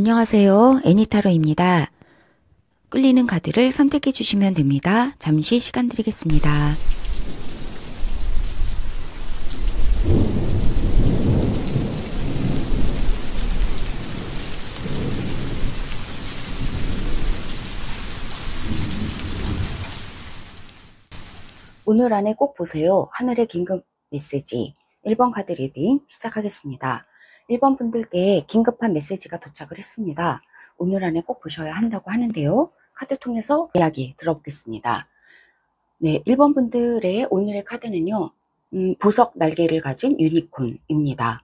안녕하세요. 애니타로입니다. 끌리는 카드를 선택해 주시면 됩니다. 잠시 시간 드리겠습니다. 오늘 안에 꼭 보세요. 하늘의 긴급 메시지 1번 카드 리딩 시작하겠습니다. 1번 분들께 긴급한 메시지가 도착을 했습니다. 오늘 안에 꼭 보셔야 한다고 하는데요. 카드 통해서 이야기 들어보겠습니다. 네, 1번 분들의 오늘의 카드는요. 보석 날개를 가진 유니콘입니다.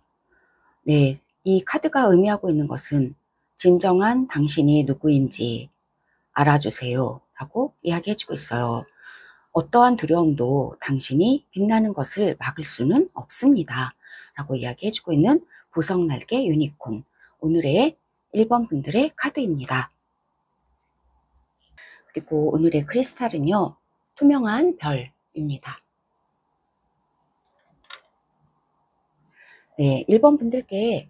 네, 이 카드가 의미하고 있는 것은 진정한 당신이 누구인지 알아주세요 라고 이야기해주고 있어요. 어떠한 두려움도 당신이 빛나는 것을 막을 수는 없습니다 라고 이야기해주고 있는 보석날개 유니콘, 오늘의 1번 분들의 카드입니다. 그리고 오늘의 크리스탈은요, 투명한 별입니다. 네, 1번 분들께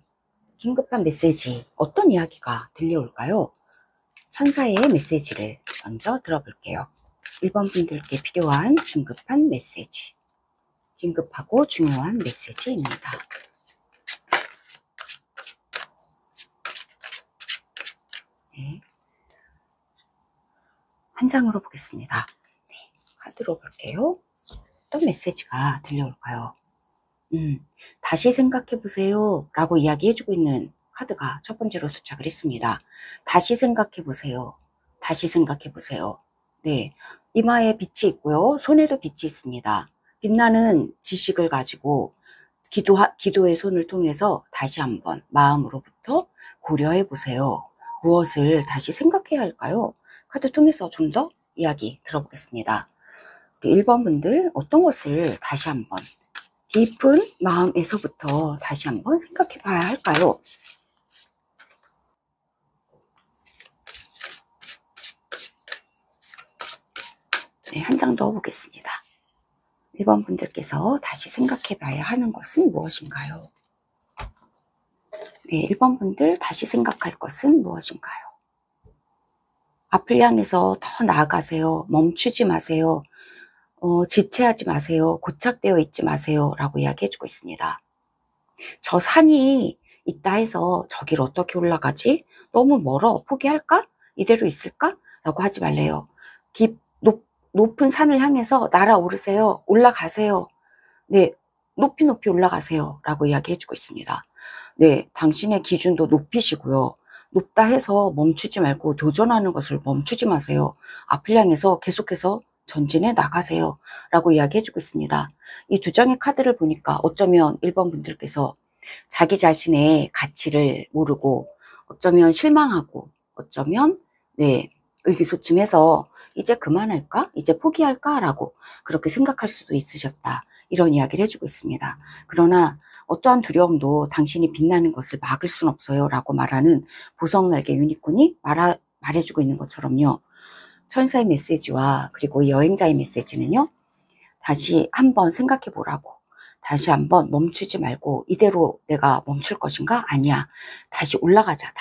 긴급한 메시지, 어떤 이야기가 들려올까요? 천사의 메시지를 먼저 들어볼게요. 1번 분들께 필요한 긴급한 메시지, 긴급하고 중요한 메시지입니다. 네. 한 장으로 보겠습니다. 네, 카드로 볼게요. 어떤 메시지가 들려올까요? 다시 생각해보세요 라고 이야기해주고 있는 카드가 첫 번째로 도착을 했습니다. 다시 생각해보세요. 다시 생각해보세요. 네, 이마에 빛이 있고요. 손에도 빛이 있습니다. 빛나는 지식을 가지고 기도의 손을 통해서 다시 한번 마음으로부터 고려해보세요. 무엇을 다시 생각해야 할까요? 카드 통해서 좀 더 이야기 들어보겠습니다. 1번 분들 어떤 것을 다시 한번 깊은 마음에서부터 다시 한번 생각해 봐야 할까요? 네, 한 장 더 보겠습니다. 1번 분들께서 다시 생각해 봐야 하는 것은 무엇인가요? 네, 1번 분들 다시 생각할 것은 무엇인가요? 앞을 향해서 더 나아가세요. 멈추지 마세요. 지체하지 마세요. 고착되어 있지 마세요 라고 이야기해주고 있습니다. 저 산이 있다 해서 저길 어떻게 올라가지? 너무 멀어. 포기할까? 이대로 있을까? 라고 하지 말래요. 높은 산을 향해서 날아오르세요. 올라가세요. 네, 높이 올라가세요 라고 이야기해주고 있습니다. 네, 당신의 기준도 높이시고요. 높다 해서 멈추지 말고 도전하는 것을 멈추지 마세요. 앞을 향해서 계속해서 전진해 나가세요 라고 이야기해주고 있습니다. 이 두 장의 카드를 보니까 어쩌면 1번 분들께서 자기 자신의 가치를 모르고 어쩌면 실망하고 어쩌면 네, 의기소침해서 이제 그만할까? 이제 포기할까? 라고 그렇게 생각할 수도 있으셨다. 이런 이야기를 해주고 있습니다. 그러나 어떠한 두려움도 당신이 빛나는 것을 막을 순 없어요 라고 말하는 보석날개 유니콘이 말해주고 있는 것처럼요. 천사의 메시지와 그리고 여행자의 메시지는요. 다시 한번 생각해 보라고, 다시 한번 멈추지 말고 이대로 내가 멈출 것인가? 아니야. 다시 올라가자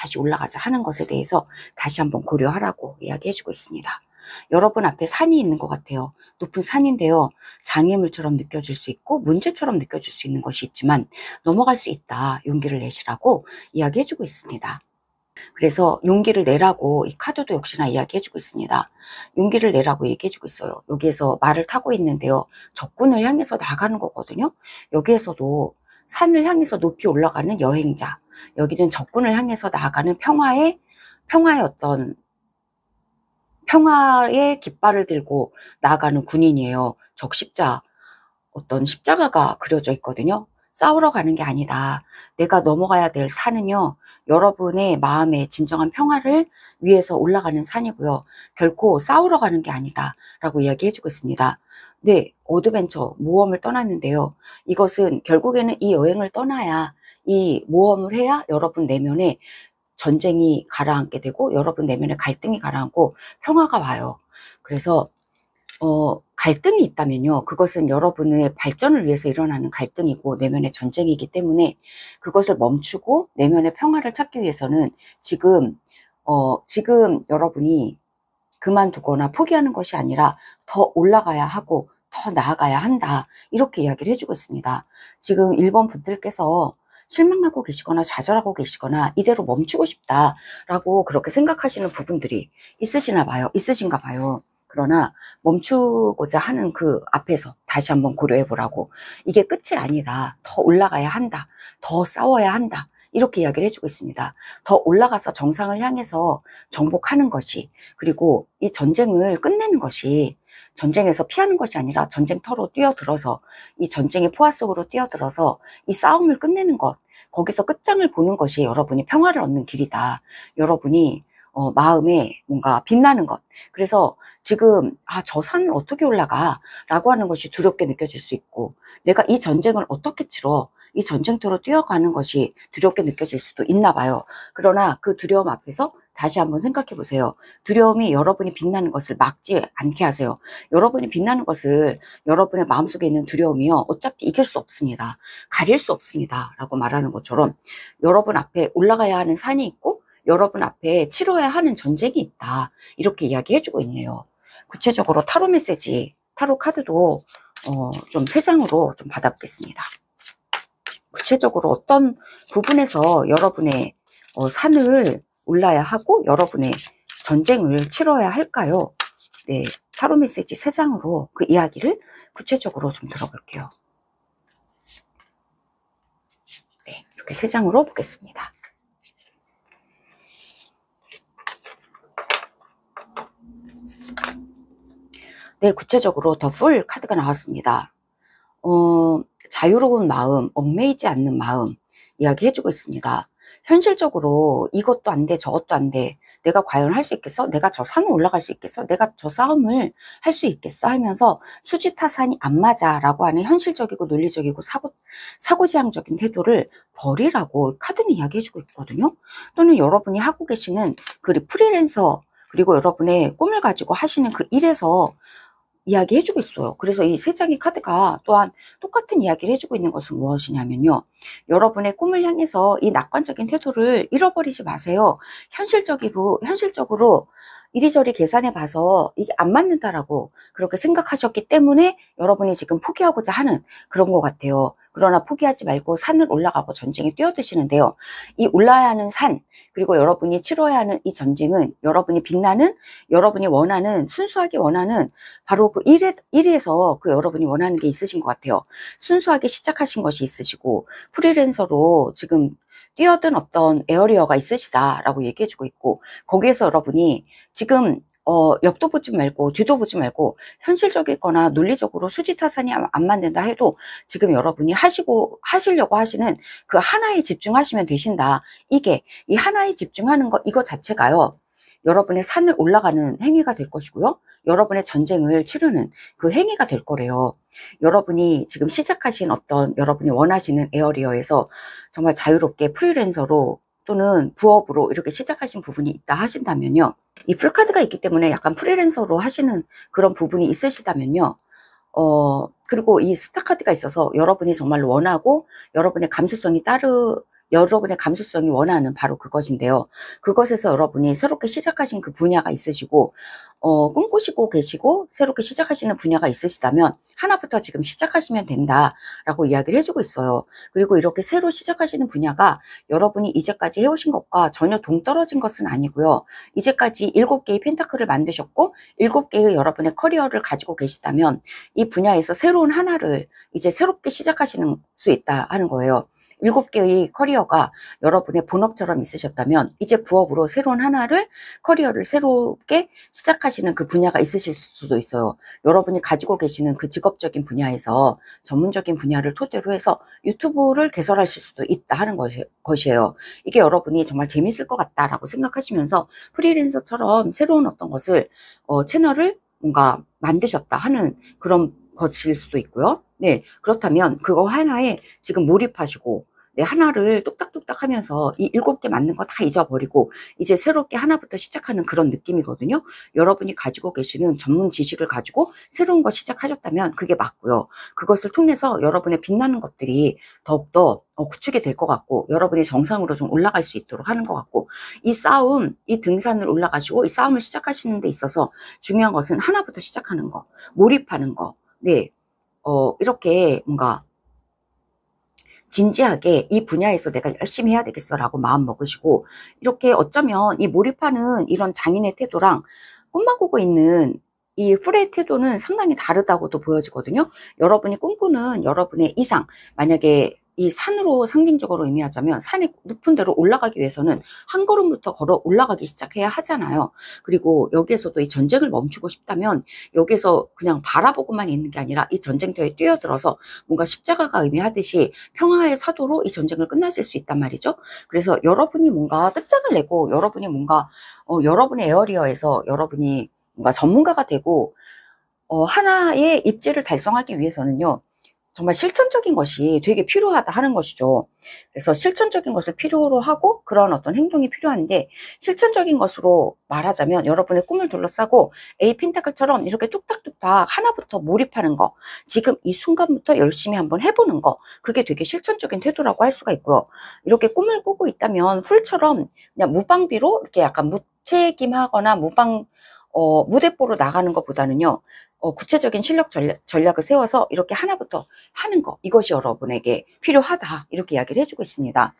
하는 것에 대해서 다시 한번 고려하라고 이야기해주고 있습니다. 여러분 앞에 산이 있는 것 같아요. 높은 산인데요. 장애물처럼 느껴질 수 있고 문제처럼 느껴질 수 있는 것이 있지만 넘어갈 수 있다. 용기를 내시라고 이야기해주고 있습니다. 그래서 용기를 내라고 이 카드도 역시나 이야기해주고 있습니다. 용기를 내라고 얘기해주고 있어요. 여기에서 말을 타고 있는데요. 적군을 향해서 나가는 거거든요. 여기에서도 산을 향해서 높이 올라가는 여행자, 여기는 적군을 향해서 나아가는 평화의 깃발을 들고 나아가는 군인이에요. 어떤 십자가가 그려져 있거든요. 싸우러 가는 게 아니다. 내가 넘어가야 될 산은요, 여러분의 마음의 진정한 평화를 위해서 올라가는 산이고요. 결코 싸우러 가는 게 아니다 라고 이야기해주고 있습니다. 네, 어드벤처, 모험을 떠났는데요. 이것은 결국에는 이 여행을 떠나야, 이 모험을 해야 여러분 내면에 전쟁이 가라앉게 되고 여러분 내면에 갈등이 가라앉고 평화가 와요. 그래서 갈등이 있다면요. 그것은 여러분의 발전을 위해서 일어나는 갈등이고 내면의 전쟁이기 때문에 그것을 멈추고 내면의 평화를 찾기 위해서는 지금 여러분이 그만두거나 포기하는 것이 아니라 더 올라가야 하고 더 나아가야 한다. 이렇게 이야기를 해주고 있습니다. 지금 1번 분들께서 실망하고 계시거나 좌절하고 계시거나 이대로 멈추고 싶다라고 그렇게 생각하시는 부분들이 있으신가 봐요. 그러나 멈추고자 하는 그 앞에서 다시 한번 고려해 보라고. 이게 끝이 아니다. 더 올라가야 한다. 더 싸워야 한다. 이렇게 이야기를 해주고 있습니다. 더 올라가서 정상을 향해서 정복하는 것이, 그리고 이 전쟁을 끝내는 것이, 전쟁에서 피하는 것이 아니라 전쟁터로 뛰어들어서 이 전쟁의 포화 속으로 뛰어들어서 이 싸움을 끝내는 것, 거기서 끝장을 보는 것이 여러분이 평화를 얻는 길이다. 여러분이 마음에 뭔가 빛나는 것. 그래서 지금 저 산을 어떻게 올라가? 라고 하는 것이 두렵게 느껴질 수 있고, 내가 이 전쟁을 어떻게 치러? 이 전쟁터로 뛰어가는 것이 두렵게 느껴질 수도 있나 봐요. 그러나 그 두려움 앞에서 다시 한번 생각해 보세요. 두려움이 여러분이 빛나는 것을 막지 않게 하세요. 여러분이 빛나는 것을, 여러분의 마음속에 있는 두려움이요, 어차피 이길 수 없습니다. 가릴 수 없습니다. 라고 말하는 것처럼 여러분 앞에 올라가야 하는 산이 있고 여러분 앞에 치러야 하는 전쟁이 있다. 이렇게 이야기해주고 있네요. 구체적으로 타로 메시지, 타로 카드도 좀 3장으로 좀 받아보겠습니다. 구체적으로 어떤 부분에서 여러분의 산을 올라야 하고 여러분의 전쟁을 치러야 할까요? 네, 타로 메시지 3장으로 그 이야기를 구체적으로 좀 들어볼게요. 네, 이렇게 3장으로 보겠습니다. 네, 구체적으로 더 풀 카드가 나왔습니다. 자유로운 마음, 얽매이지 않는 마음 이야기해주고 있습니다. 현실적으로 이것도 안 돼, 저것도 안 돼. 내가 과연 할 수 있겠어? 내가 저 산을 올라갈 수 있겠어? 내가 저 싸움을 할 수 있겠어? 하면서 수지타산이 안 맞아 라고 하는 현실적이고 논리적이고 사고지향적인 태도를 버리라고 카드는 이야기해주고 있거든요. 또는 여러분이 하고 계시는 그 프리랜서, 그리고 여러분의 꿈을 가지고 하시는 그 일에서 이야기해주고 있어요. 그래서 이 3장의 카드가 또한 똑같은 이야기를 해주고 있는 것은 무엇이냐면요. 여러분의 꿈을 향해서 이 낙관적인 태도를 잃어버리지 마세요. 현실적으로 이리저리 계산해 봐서 이게 안 맞는다라고 그렇게 생각하셨기 때문에 여러분이 지금 포기하고자 하는 그런 것 같아요. 그러나 포기하지 말고 산을 올라가고 전쟁에 뛰어드시는데요. 이 올라야 하는 산, 그리고 여러분이 치러야 하는 이 전쟁은 여러분이 빛나는, 여러분이 원하는, 순수하게 원하는 바로 그 일에서 그 여러분이 원하는 게 있으신 것 같아요. 순수하게 시작하신 것이 있으시고 프리랜서로 지금 뛰어든 어떤 에어리어가 있으시다라고 얘기해주고 있고, 거기에서 여러분이 지금 옆도 보지 말고 뒤도 보지 말고 현실적이거나 논리적으로 수지타산이 안 맞는다 해도 지금 여러분이 하시려고 하시는 그 하나에 집중하시면 되신다. 이게 이 하나에 집중하는 것, 이거 자체가요, 여러분의 산을 올라가는 행위가 될 것이고요. 여러분의 전쟁을 치르는 그 행위가 될 거래요. 여러분이 지금 시작하신 어떤 여러분이 원하시는 에어리어에서 정말 자유롭게 프리랜서로 또는 부업으로 이렇게 시작하신 부분이 있다 하신다면요. 이 풀카드가 있기 때문에 약간 프리랜서로 하시는 그런 부분이 있으시다면요. 그리고 이 스타카드가 있어서 여러분이 정말 원하고 여러분의 감수성이 원하는 바로 그것인데요. 그것에서 여러분이 새롭게 시작하신 그 분야가 있으시고, 꿈꾸시고 계시고 새롭게 시작하시는 분야가 있으시다면 하나부터 지금 시작하시면 된다라고 이야기를 해주고 있어요. 그리고 이렇게 새로 시작하시는 분야가 여러분이 이제까지 해오신 것과 전혀 동떨어진 것은 아니고요. 이제까지 7개의 펜타클을 만드셨고 7개의 여러분의 커리어를 가지고 계시다면 이 분야에서 새로운 하나를 이제 새롭게 시작하시는 수 있다 하는 거예요. 7개의 커리어가 여러분의 본업처럼 있으셨다면 이제 부업으로 새로운 하나를, 커리어를 새롭게 시작하시는 그 분야가 있으실 수도 있어요. 여러분이 가지고 계시는 그 직업적인 분야에서 전문적인 분야를 토대로 해서 유튜브를 개설하실 수도 있다 하는 것이에요. 이게 여러분이 정말 재밌을 것 같다라고 생각하시면서 프리랜서처럼 새로운 어떤 것을 채널을 뭔가 만드셨다 하는 그런 것일 수도 있고요. 네, 그렇다면 그거 하나에 지금 몰입하시고 네, 하나를 뚝딱뚝딱 하면서 이 7개 맞는 거 다 잊어버리고 이제 새롭게 하나부터 시작하는 그런 느낌이거든요. 여러분이 가지고 계시는 전문 지식을 가지고 새로운 거 시작하셨다면 그게 맞고요. 그것을 통해서 여러분의 빛나는 것들이 더욱더 구축이 될 것 같고 여러분이 정상으로 좀 올라갈 수 있도록 하는 것 같고, 이 싸움, 이 등산을 올라가시고 이 싸움을 시작하시는 데 있어서 중요한 것은 하나부터 시작하는 거, 몰입하는 거. 네, 이렇게 뭔가 진지하게 이 분야에서 내가 열심히 해야 되겠어라고 마음 먹으시고, 이렇게 어쩌면 이 몰입하는 이런 장인의 태도랑 꿈만 꾸고 있는 이 풀의 태도는 상당히 다르다고도 보여지거든요. 여러분이 꿈꾸는 여러분의 이상, 만약에 이 산으로 상징적으로 의미하자면 산의 높은 데로 올라가기 위해서는 한 걸음부터 걸어 올라가기 시작해야 하잖아요. 그리고 여기에서도 이 전쟁을 멈추고 싶다면 여기서 그냥 바라보고만 있는 게 아니라 이 전쟁터에 뛰어들어서 뭔가 십자가가 의미하듯이 평화의 사도로 이 전쟁을 끝내실 수 있단 말이죠. 그래서 여러분이 뭔가 끝장을 내고 여러분이 뭔가 여러분의 에어리어에서 여러분이 뭔가 전문가가 되고 하나의 입지를 달성하기 위해서는요, 정말 실천적인 것이 되게 필요하다 하는 것이죠. 그래서 실천적인 것을 필요로 하고 그런 어떤 행동이 필요한데, 실천적인 것으로 말하자면 여러분의 꿈을 둘러싸고 A 펜타클처럼 이렇게 뚝딱뚝딱 하나부터 몰입하는 거, 지금 이 순간부터 열심히 한번 해보는 거, 그게 되게 실천적인 태도라고 할 수가 있고요. 이렇게 꿈을 꾸고 있다면 훌처럼 그냥 무방비로 이렇게 약간 무책임하거나 무대뽀로 나가는 것보다는요, 구체적인 실력 전략을 세워서 이렇게 하나부터 하는 거, 이것이 여러분에게 필요하다, 이렇게 이야기를 해주고 있습니다.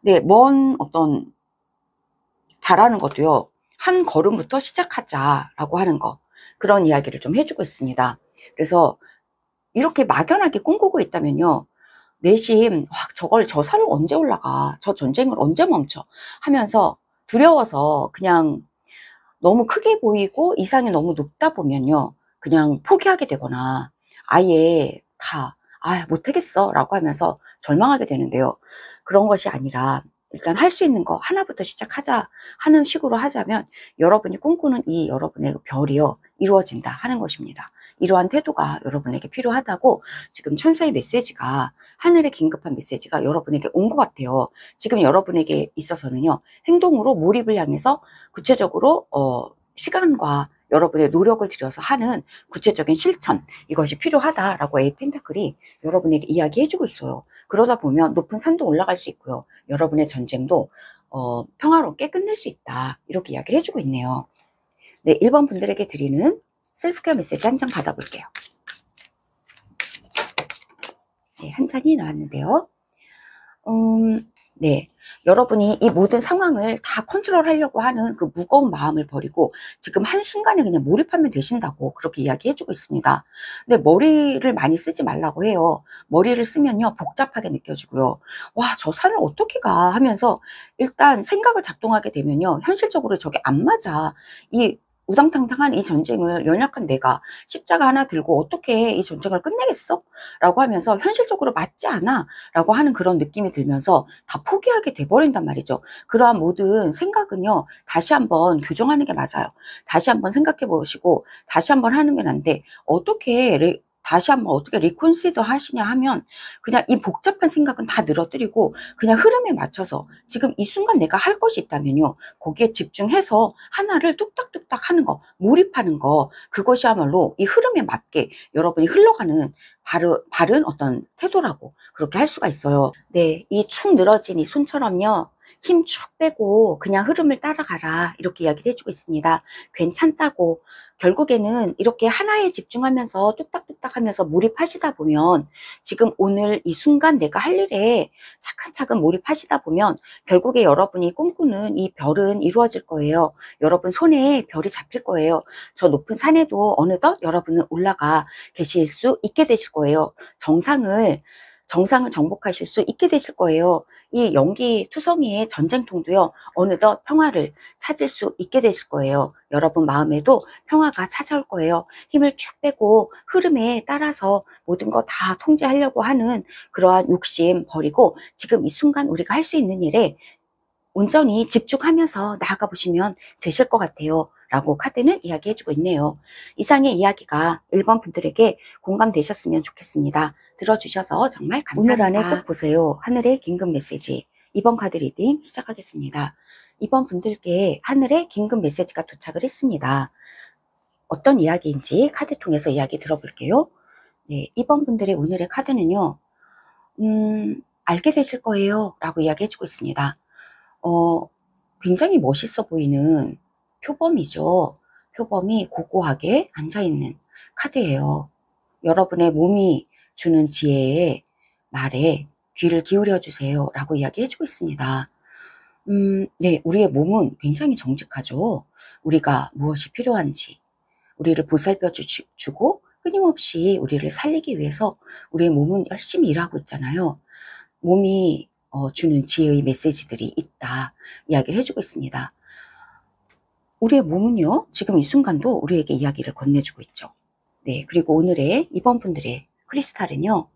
네, 먼 어떤 바라는 것도요, 한 걸음부터 시작하자라고 하는 거, 그런 이야기를 좀 해주고 있습니다. 그래서 이렇게 막연하게 꿈꾸고 있다면요, 내심 저 산을 언제 올라가, 저 전쟁을 언제 멈춰 하면서 두려워서 그냥 너무 크게 보이고 이상이 너무 높다 보면요, 그냥 포기하게 되거나 아예 못하겠어 라고 하면서 절망하게 되는데요. 그런 것이 아니라 일단 할 수 있는 거 하나부터 시작하자 하는 식으로 하자면 여러분이 꿈꾸는 이 여러분의 별이요, 이루어진다 하는 것입니다. 이러한 태도가 여러분에게 필요하다고 지금 천사의 메시지가, 하늘의 긴급한 메시지가 여러분에게 온 것 같아요. 지금 여러분에게 있어서는요, 행동으로 몰입을 향해서 구체적으로 시간과 여러분의 노력을 들여서 하는 구체적인 실천, 이것이 필요하다라고 에이 펜타클이 여러분에게 이야기해주고 있어요. 그러다 보면 높은 산도 올라갈 수 있고요, 여러분의 전쟁도 평화롭게 끝낼 수 있다, 이렇게 이야기를 해주고 있네요. 네, 1번 분들에게 드리는 셀프케어 메시지 한 장 받아볼게요. 네, 한 잔이 나왔는데요. 네, 여러분이 이 모든 상황을 다 컨트롤하려고 하는 그 무거운 마음을 버리고 지금 한순간에 그냥 몰입하면 되신다고 그렇게 이야기해주고 있습니다. 근데 머리를 많이 쓰지 말라고 해요. 머리를 쓰면요, 복잡하게 느껴지고요. 와, 저 산을 어떻게 가 하면서 일단 생각을 작동하게 되면요, 현실적으로 저게 안 맞아. 이 우당탕탕한 이 전쟁을 연약한 내가 십자가 하나 들고 어떻게 이 전쟁을 끝내겠어? 라고 하면서 현실적으로 맞지 않아 라고 하는 그런 느낌이 들면서 다 포기하게 돼버린단 말이죠. 그러한 모든 생각은요, 다시 한번 교정하는 게 맞아요. 다시 한번 생각해 보시고 다시 한번 하는 게 난데, 다시 한번 어떻게 리콘시더 하시냐 하면 그냥 이 복잡한 생각은 다 늘어뜨리고 그냥 흐름에 맞춰서 지금 이 순간 내가 할 것이 있다면요, 거기에 집중해서 하나를 뚝딱뚝딱 하는 거, 몰입하는 거, 그것이야말로 이 흐름에 맞게 여러분이 흘러가는 바른 어떤 태도라고 그렇게 할 수가 있어요. 네, 이 축 늘어진 이 손처럼요, 힘 축 빼고 그냥 흐름을 따라가라, 이렇게 이야기를 해주고 있습니다. 괜찮다고. 결국에는 이렇게 하나에 집중하면서 뚝딱뚝딱 하면서 몰입하시다 보면, 지금 오늘 이 순간 내가 할 일에 차근차근 몰입하시다 보면 결국에 여러분이 꿈꾸는 이 별은 이루어질 거예요. 여러분 손에 별이 잡힐 거예요. 저 높은 산에도 어느덧 여러분은 올라가 계실 수 있게 되실 거예요. 정상을 정복하실 수 있게 되실 거예요. 이 연기 투성이의 전쟁통도요, 어느덧 평화를 찾을 수 있게 되실 거예요. 여러분 마음에도 평화가 찾아올 거예요. 힘을 쭉 빼고 흐름에 따라서 모든 거 다 통제하려고 하는 그러한 욕심 버리고 지금 이 순간 우리가 할 수 있는 일에 온전히 집중하면서 나아가 보시면 되실 것 같아요. 라고 카드는 이야기해주고 있네요. 이상의 이야기가 1번 분들에게 공감되셨으면 좋겠습니다. 들어주셔서 정말 감사합니다. 오늘 안에 꼭 보세요. 하늘의 긴급 메시지. 이번 카드 리딩 시작하겠습니다. 이번 분들께 하늘의 긴급 메시지가 도착을 했습니다. 어떤 이야기인지 카드 통해서 이야기 들어볼게요. 네, 이번 분들의 오늘의 카드는요. 알게 되실 거예요 라고 이야기해주고 있습니다. 굉장히 멋있어 보이는 표범이죠. 표범이 고고하게 앉아있는 카드예요. 여러분의 몸이 주는 지혜의 말에 귀를 기울여 주세요 라고 이야기해주고 있습니다. 네, 우리의 몸은 굉장히 정직하죠. 우리가 무엇이 필요한지 우리를 보살펴 주고 끊임없이 우리를 살리기 위해서 우리의 몸은 열심히 일하고 있잖아요. 몸이 주는 지혜의 메시지들이 있다 이야기를 해주고 있습니다. 우리의 몸은요 지금 이 순간도 우리에게 이야기를 건네주고 있죠. 네, 그리고 오늘의 이번 분들의 크리스탈은요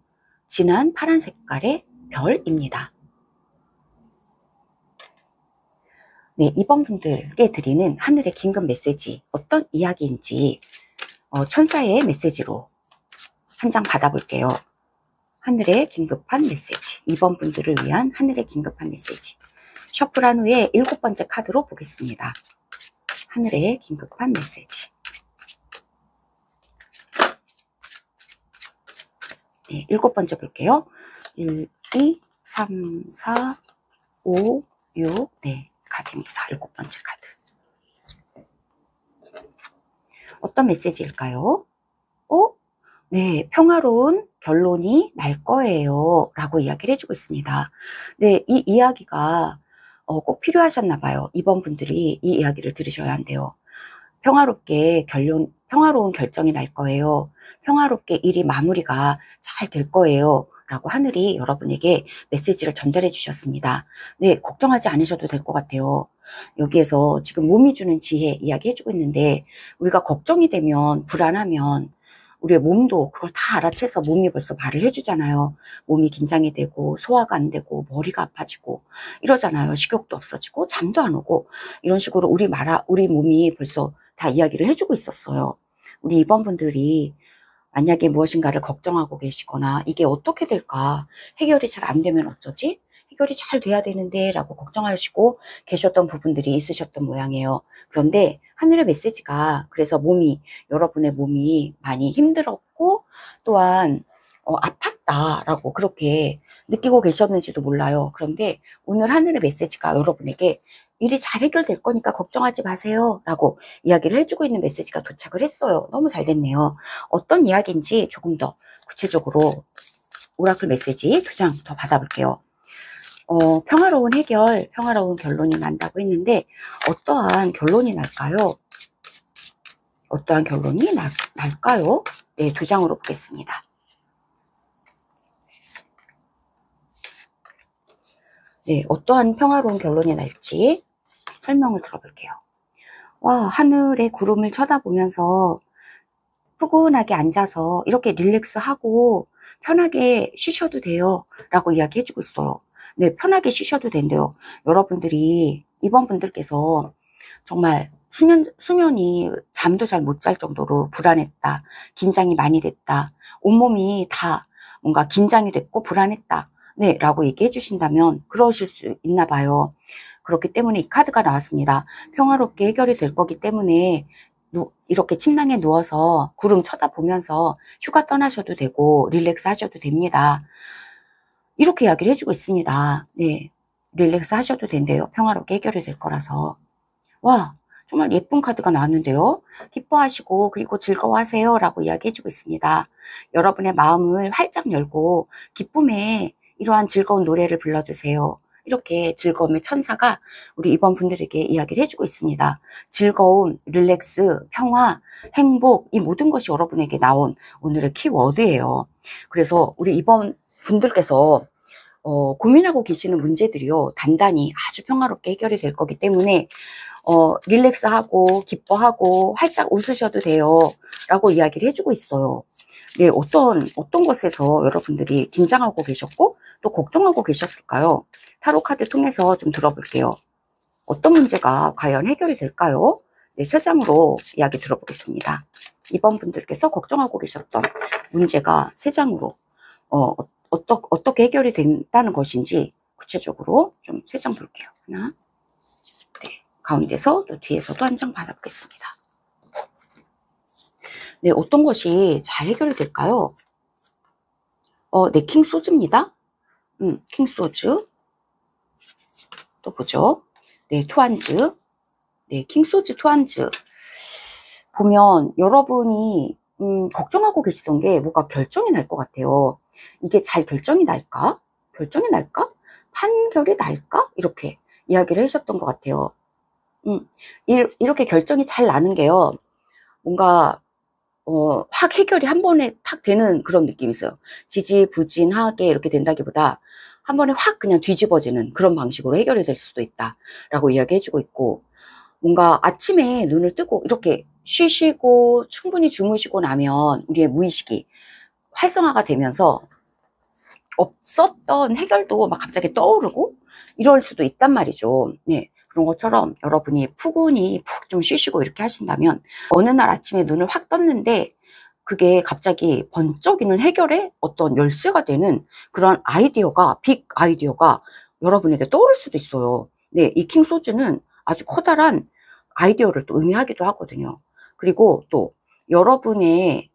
진한 파란 색깔의 별입니다. 네, 이번 분들께 드리는 하늘의 긴급 메시지 어떤 이야기인지 천사의 메시지로 한 장 받아볼게요. 하늘의 긴급한 메시지. 이번 분들을 위한 하늘의 긴급한 메시지. 셔플한 후에 7번째 카드로 보겠습니다. 하늘의 긴급한 메시지. 네, 7번째 볼게요. 1, 2, 3, 4, 5, 6. 네, 카드입니다. 7번째 카드. 어떤 메시지일까요? 네, 평화로운 결론이 날 거예요 라고 이야기를 해주고 있습니다. 네, 이 이야기가 꼭 필요하셨나 봐요. 이번 분들이 이 이야기를 들으셔야 한대요. 평화로운 결정이 날 거예요. 평화롭게 일이 마무리가 잘 될 거예요 라고 하늘이 여러분에게 메시지를 전달해 주셨습니다. 네, 걱정하지 않으셔도 될 것 같아요. 여기에서 지금 몸이 주는 지혜 이야기 해주고 있는데 우리가 걱정이 되면 불안하면 우리의 몸도 그걸 다 알아채서 몸이 벌써 말을 해주잖아요. 몸이 긴장이 되고 소화가 안 되고 머리가 아파지고 이러잖아요. 식욕도 없어지고 잠도 안 오고 이런 식으로 우리 몸이 벌써 다 이야기를 해주고 있었어요. 우리 이번 분들이 만약에 무엇인가를 걱정하고 계시거나 이게 어떻게 될까 해결이 잘 안 되면 어쩌지? 해결이 잘 돼야 되는데 라고 걱정하시고 계셨던 부분들이 있으셨던 모양이에요. 그런데 하늘의 메시지가 그래서 여러분의 몸이 많이 힘들었고 또한 아팠다 라고 그렇게 느끼고 계셨는지도 몰라요. 그런데 오늘 하늘의 메시지가 여러분에게 일이 잘 해결될 거니까 걱정하지 마세요 라고 이야기를 해주고 있는 메시지가 도착을 했어요. 너무 잘 됐네요. 어떤 이야기인지 조금 더 구체적으로 오라클 메시지 2장 더 받아볼게요. 평화로운 해결, 평화로운 결론이 난다고 했는데 어떠한 결론이 날까요? 어떠한 결론이 날까요? 네, 2장으로 보겠습니다. 네, 어떠한 평화로운 결론이 날지 설명을 들어볼게요. 와, 하늘의 구름을 쳐다보면서 푸근하게 앉아서 이렇게 릴렉스하고 편하게 쉬셔도 돼요 라고 이야기 해주고 있어요. 네, 편하게 쉬셔도 된대요. 여러분들이 이번 분들께서 정말 수면이 잠도 잘 못 잘 정도로 불안했다, 긴장이 많이 됐다, 온몸이 다 뭔가 긴장이 됐고 불안했다, 네, 라고 얘기해 주신다면 그러실 수 있나 봐요. 그렇기 때문에 이 카드가 나왔습니다. 평화롭게 해결이 될 거기 때문에 이렇게 침낭에 누워서 구름 쳐다보면서 휴가 떠나셔도 되고 릴렉스 하셔도 됩니다. 이렇게 이야기를 해주고 있습니다. 네, 릴렉스 하셔도 된대요. 평화롭게 해결이 될 거라서. 와, 정말 예쁜 카드가 나왔는데요. 기뻐하시고 그리고 즐거워하세요 라고 이야기해주고 있습니다. 여러분의 마음을 활짝 열고 기쁨에 이러한 즐거운 노래를 불러주세요. 이렇게 즐거움의 천사가 우리 이번 분들에게 이야기를 해주고 있습니다. 즐거움, 릴렉스, 평화, 행복 이 모든 것이 여러분에게 나온 오늘의 키워드예요. 그래서 우리 이번 분들께서 고민하고 계시는 문제들이요 단단히 아주 평화롭게 해결이 될 거기 때문에 릴렉스하고 기뻐하고 활짝 웃으셔도 돼요 라고 이야기를 해주고 있어요. 네, 어떤 것에서 여러분들이 긴장하고 계셨고 또 걱정하고 계셨을까요? 타로 카드 통해서 좀 들어볼게요. 어떤 문제가 과연 해결이 될까요? 네, 3장으로 이야기 들어보겠습니다. 이번 분들께서 걱정하고 계셨던 문제가 3장으로 어떻게 해결이 된다는 것인지 구체적으로 좀 3장 볼게요. 하나, 네, 가운데서 또 뒤에서도 한 장 받아보겠습니다. 네, 어떤 것이 잘 해결이 될까요? 네, 킹소즈입니다. 킹소즈. 또 보죠. 네, 투한즈. 네, 킹소즈 투한즈. 보면 여러분이 걱정하고 계시던 게 뭐가 결정이 날 것 같아요. 이게 잘 결정이 날까? 결정이 날까? 판결이 날까? 이렇게 이야기를 하셨던 것 같아요. 이렇게 결정이 잘 나는 게요. 뭔가 확 해결이 한 번에 탁 되는 그런 느낌이 있어요. 지지부진하게 이렇게 된다기보다 한 번에 확 그냥 뒤집어지는 그런 방식으로 해결이 될 수도 있다라고 이야기해주고 있고, 뭔가 아침에 눈을 뜨고 이렇게 쉬시고 충분히 주무시고 나면 우리의 무의식이 활성화가 되면서 없었던 해결도 막 갑자기 떠오르고 이럴 수도 있단 말이죠. 네, 그런 것처럼 여러분이 푸근히 푹 좀 쉬시고 이렇게 하신다면 어느 날 아침에 눈을 확 떴는데 그게 갑자기 번쩍이는 해결의 어떤 열쇠가 되는 그런 아이디어가, 빅 아이디어가 여러분에게 떠오를 수도 있어요. 네, 이 킹소주는 아주 커다란 아이디어를 또 의미하기도 하거든요. 그리고 또 여러분의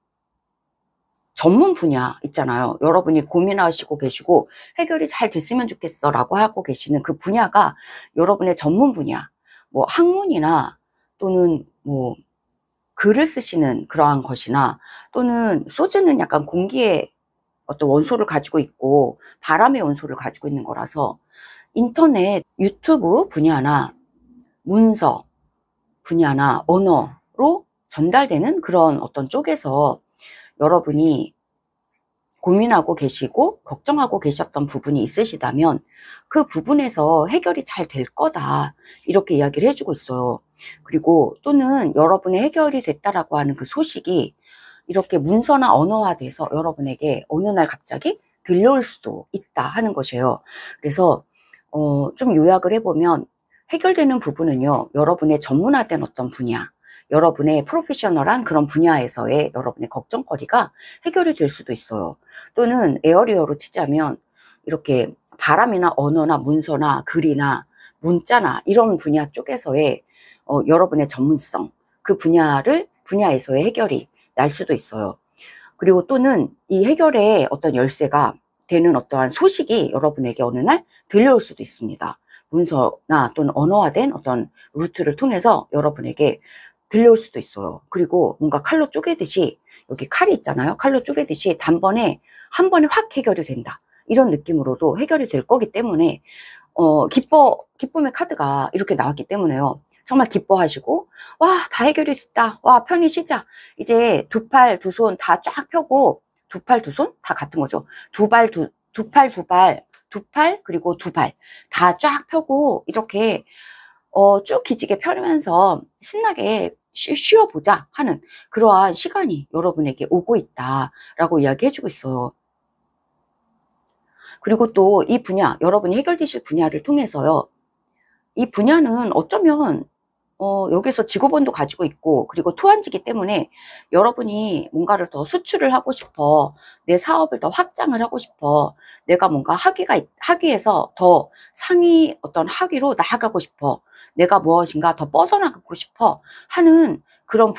전문 분야 있잖아요. 여러분이 고민하시고 계시고 해결이 잘 됐으면 좋겠어 라고 하고 계시는 그 분야가 여러분의 전문 분야, 뭐 학문이나 또는 뭐 글을 쓰시는 그러한 것이나, 또는 소주는 약간 공기의 어떤 원소를 가지고 있고 바람의 원소를 가지고 있는 거라서 인터넷, 유튜브 분야나 문서 분야나 언어로 전달되는 그런 어떤 쪽에서 여러분이 고민하고 계시고 걱정하고 계셨던 부분이 있으시다면 그 부분에서 해결이 잘 될 거다, 이렇게 이야기를 해주고 있어요. 그리고 또는 여러분의 해결이 됐다라고 하는 그 소식이 이렇게 문서나 언어화돼서 여러분에게 어느 날 갑자기 들려올 수도 있다 하는 것이에요. 그래서 좀 요약을 해보면 해결되는 부분은요, 여러분의 전문화된 어떤 분야, 여러분의 프로페셔널한 그런 분야에서의 여러분의 걱정거리가 해결이 될 수도 있어요. 또는 에어리어로 치자면 이렇게 바람이나 언어나 문서나 글이나 문자나 이런 분야 쪽에서의 여러분의 전문성, 그 분야에서의 해결이 날 수도 있어요. 그리고 또는 이 해결의 어떤 열쇠가 되는 어떠한 소식이 여러분에게 어느 날 들려올 수도 있습니다. 문서나 또는 언어화된 어떤 루트를 통해서 여러분에게 들려올 수도 있어요. 그리고 뭔가 칼로 쪼개듯이, 여기 칼이 있잖아요. 칼로 쪼개듯이 단번에 한 번에 확 해결이 된다, 이런 느낌으로도 해결이 될 거기 때문에 기쁨의 카드가 이렇게 나왔기 때문에요. 정말 기뻐하시고, 와, 다 해결이 됐다. 와, 편히 쉬자. 이제 두 팔, 두 손 다 쫙 펴고, 두 팔, 두 손 다 같은 거죠. 두 팔, 두 팔, 그리고 두 발 다 쫙 펴고, 이렇게, 쭉 기지개 펴면서 신나게 쉬어보자 하는 그러한 시간이 여러분에게 오고 있다라고 이야기해주고 있어요. 그리고 또 이 분야, 여러분이 해결되실 분야를 통해서요, 이 분야는 어쩌면 여기서 직업원도 가지고 있고, 그리고 투한지기 때문에 여러분이 뭔가를 더 수출을 하고 싶어, 내 사업을 더 확장을 하고 싶어, 내가 뭔가 학위에서 더 상위 어떤 학위로 나아가고 싶어, 내가 무엇인가 더 뻗어나가고 싶어 하는 그런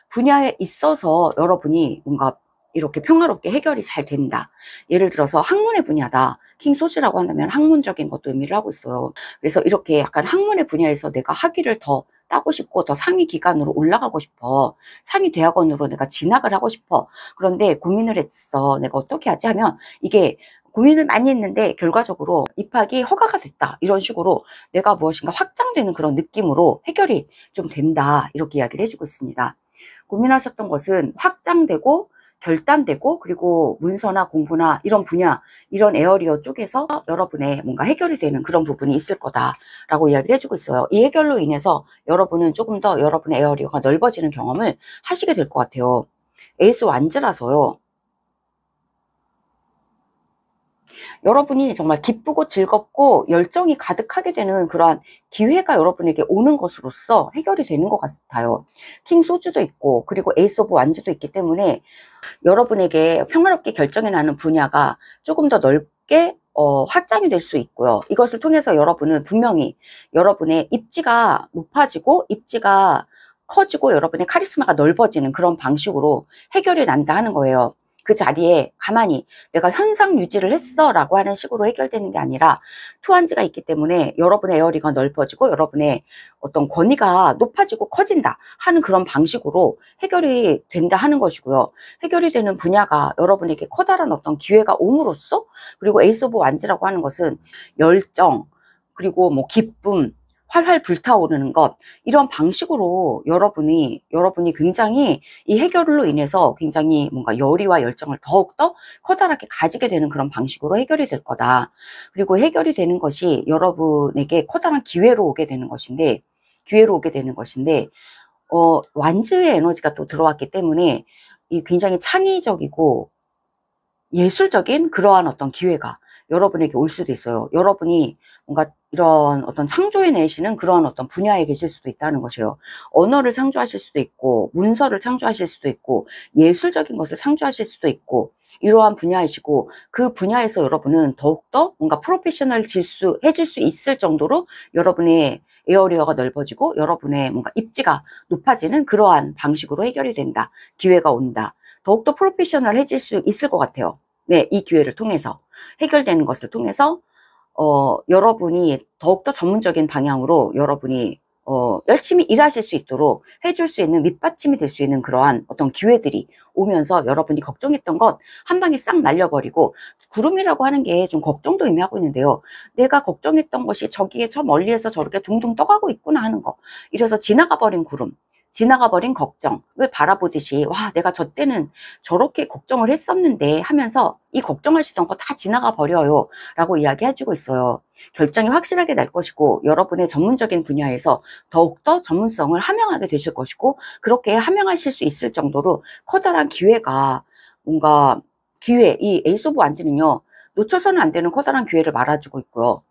분야에 있어서 여러분이 뭔가 이렇게 평화롭게 해결이 잘 된다. 예를 들어서 학문의 분야다. 킹소즈라고 한다면 학문적인 것도 의미를 하고 있어요. 그래서 이렇게 약간 학문의 분야에서 내가 학위를 더 따고 싶고 더 상위 기관으로 올라가고 싶어, 상위 대학원으로 내가 진학을 하고 싶어, 그런데 고민을 했어, 내가 어떻게 하지 하면, 이게 고민을 많이 했는데 결과적으로 입학이 허가가 됐다, 이런 식으로 내가 무엇인가 확장되는 그런 느낌으로 해결이 좀 된다, 이렇게 이야기를 해주고 있습니다. 고민하셨던 것은 확장되고 결단되고, 그리고 문서나 공부나 이런 분야, 이런 에어리어 쪽에서 여러분의 뭔가 해결이 되는 그런 부분이 있을 거다라고 이야기를 해주고 있어요. 이 해결로 인해서 여러분은 조금 더 여러분의 에어리어가 넓어지는 경험을 하시게 될 것 같아요. 에이스 완즈라서요, 여러분이 정말 기쁘고 즐겁고 열정이 가득하게 되는 그러한 기회가 여러분에게 오는 것으로서 해결이 되는 것 같아요. 킹 소주도 있고 그리고 에이스 오브 완즈도 있기 때문에 여러분에게 평화롭게 결정이 나는 분야가 조금 더 넓게 확장이 될 수 있고요. 이것을 통해서 여러분은 분명히 여러분의 입지가 높아지고 입지가 커지고 여러분의 카리스마가 넓어지는 그런 방식으로 해결이 난다 하는 거예요. 그 자리에 가만히 내가 현상 유지를 했어 라고 하는 식으로 해결되는 게 아니라 투한지가 있기 때문에 여러분의 에어리가 넓어지고 여러분의 어떤 권위가 높아지고 커진다 하는 그런 방식으로 해결이 된다 하는 것이고요. 해결이 되는 분야가 여러분에게 커다란 어떤 기회가 옴으로써, 그리고 에이스 오브 완즈라고 하는 것은 열정, 그리고 뭐 기쁨, 활활 불타오르는 것, 이런 방식으로 여러분이 굉장히 이 해결로 인해서 굉장히 뭔가 열의와 열정을 더욱더 커다랗게 가지게 되는 그런 방식으로 해결이 될 거다. 그리고 해결이 되는 것이 여러분에게 커다란 기회로 오게 되는 것인데, 완즈의 에너지가 또 들어왔기 때문에 이 굉장히 창의적이고 예술적인 그러한 어떤 기회가 여러분에게 올 수도 있어요. 여러분이 뭔가 이런 어떤 창조해 내시는 그런 어떤 분야에 계실 수도 있다는 것이에요. 언어를 창조하실 수도 있고, 문서를 창조하실 수도 있고, 예술적인 것을 창조하실 수도 있고, 이러한 분야이시고, 그 분야에서 여러분은 더욱더 뭔가 해질 수 있을 정도로 여러분의 에어리어가 넓어지고, 여러분의 뭔가 입지가 높아지는 그러한 방식으로 해결이 된다. 기회가 온다. 더욱더 프로페셔널해질 수 있을 것 같아요. 네, 이 기회를 통해서. 해결되는 것을 통해서 여러분이 더욱더 전문적인 방향으로 여러분이 열심히 일하실 수 있도록 해줄 수 있는 밑받침이 될 수 있는 그러한 어떤 기회들이 오면서 여러분이 걱정했던 것 한 방에 싹 날려버리고, 구름이라고 하는 게 좀 걱정도 의미하고 있는데요. 내가 걱정했던 것이 저기에 저 멀리에서 저렇게 둥둥 떠가고 있구나 하는 거. 이래서 지나가 버린 구름, 지나가 버린 걱정을 바라보듯이, 와, 내가 저 때는 저렇게 걱정을 했었는데 하면서 이 걱정하시던 거 다 지나가 버려요 라고 이야기해주고 있어요. 결정이 확실하게 날 것이고, 여러분의 전문적인 분야에서 더욱더 전문성을 함양하게 되실 것이고, 그렇게 함양하실 수 있을 정도로 커다란 기회가, 뭔가 이 에이스 오브 완즈는요, 놓쳐서는 안 되는 커다란 기회를 말아주고 있고요.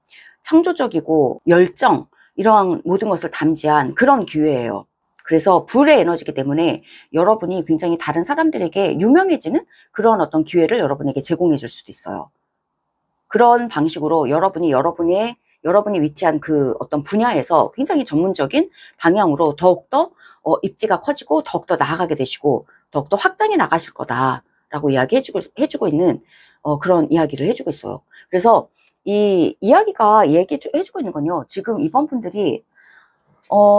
창조적이고 열정, 이러한 모든 것을 담지한 그런 기회예요. 그래서 불의 에너지이기 때문에 여러분이 굉장히 다른 사람들에게 유명해지는 그런 어떤 기회를 여러분에게 제공해 줄 수도 있어요. 그런 방식으로 여러분이 위치한 그 어떤 분야에서 굉장히 전문적인 방향으로 더욱더 입지가 커지고 더욱더 나아가게 되시고 더욱더 확장해 나가실 거다라고 해주고 있는 그런 이야기를 해주고 있어요. 그래서 이 이야기가 해주고 있는 건요, 지금 이번 분들이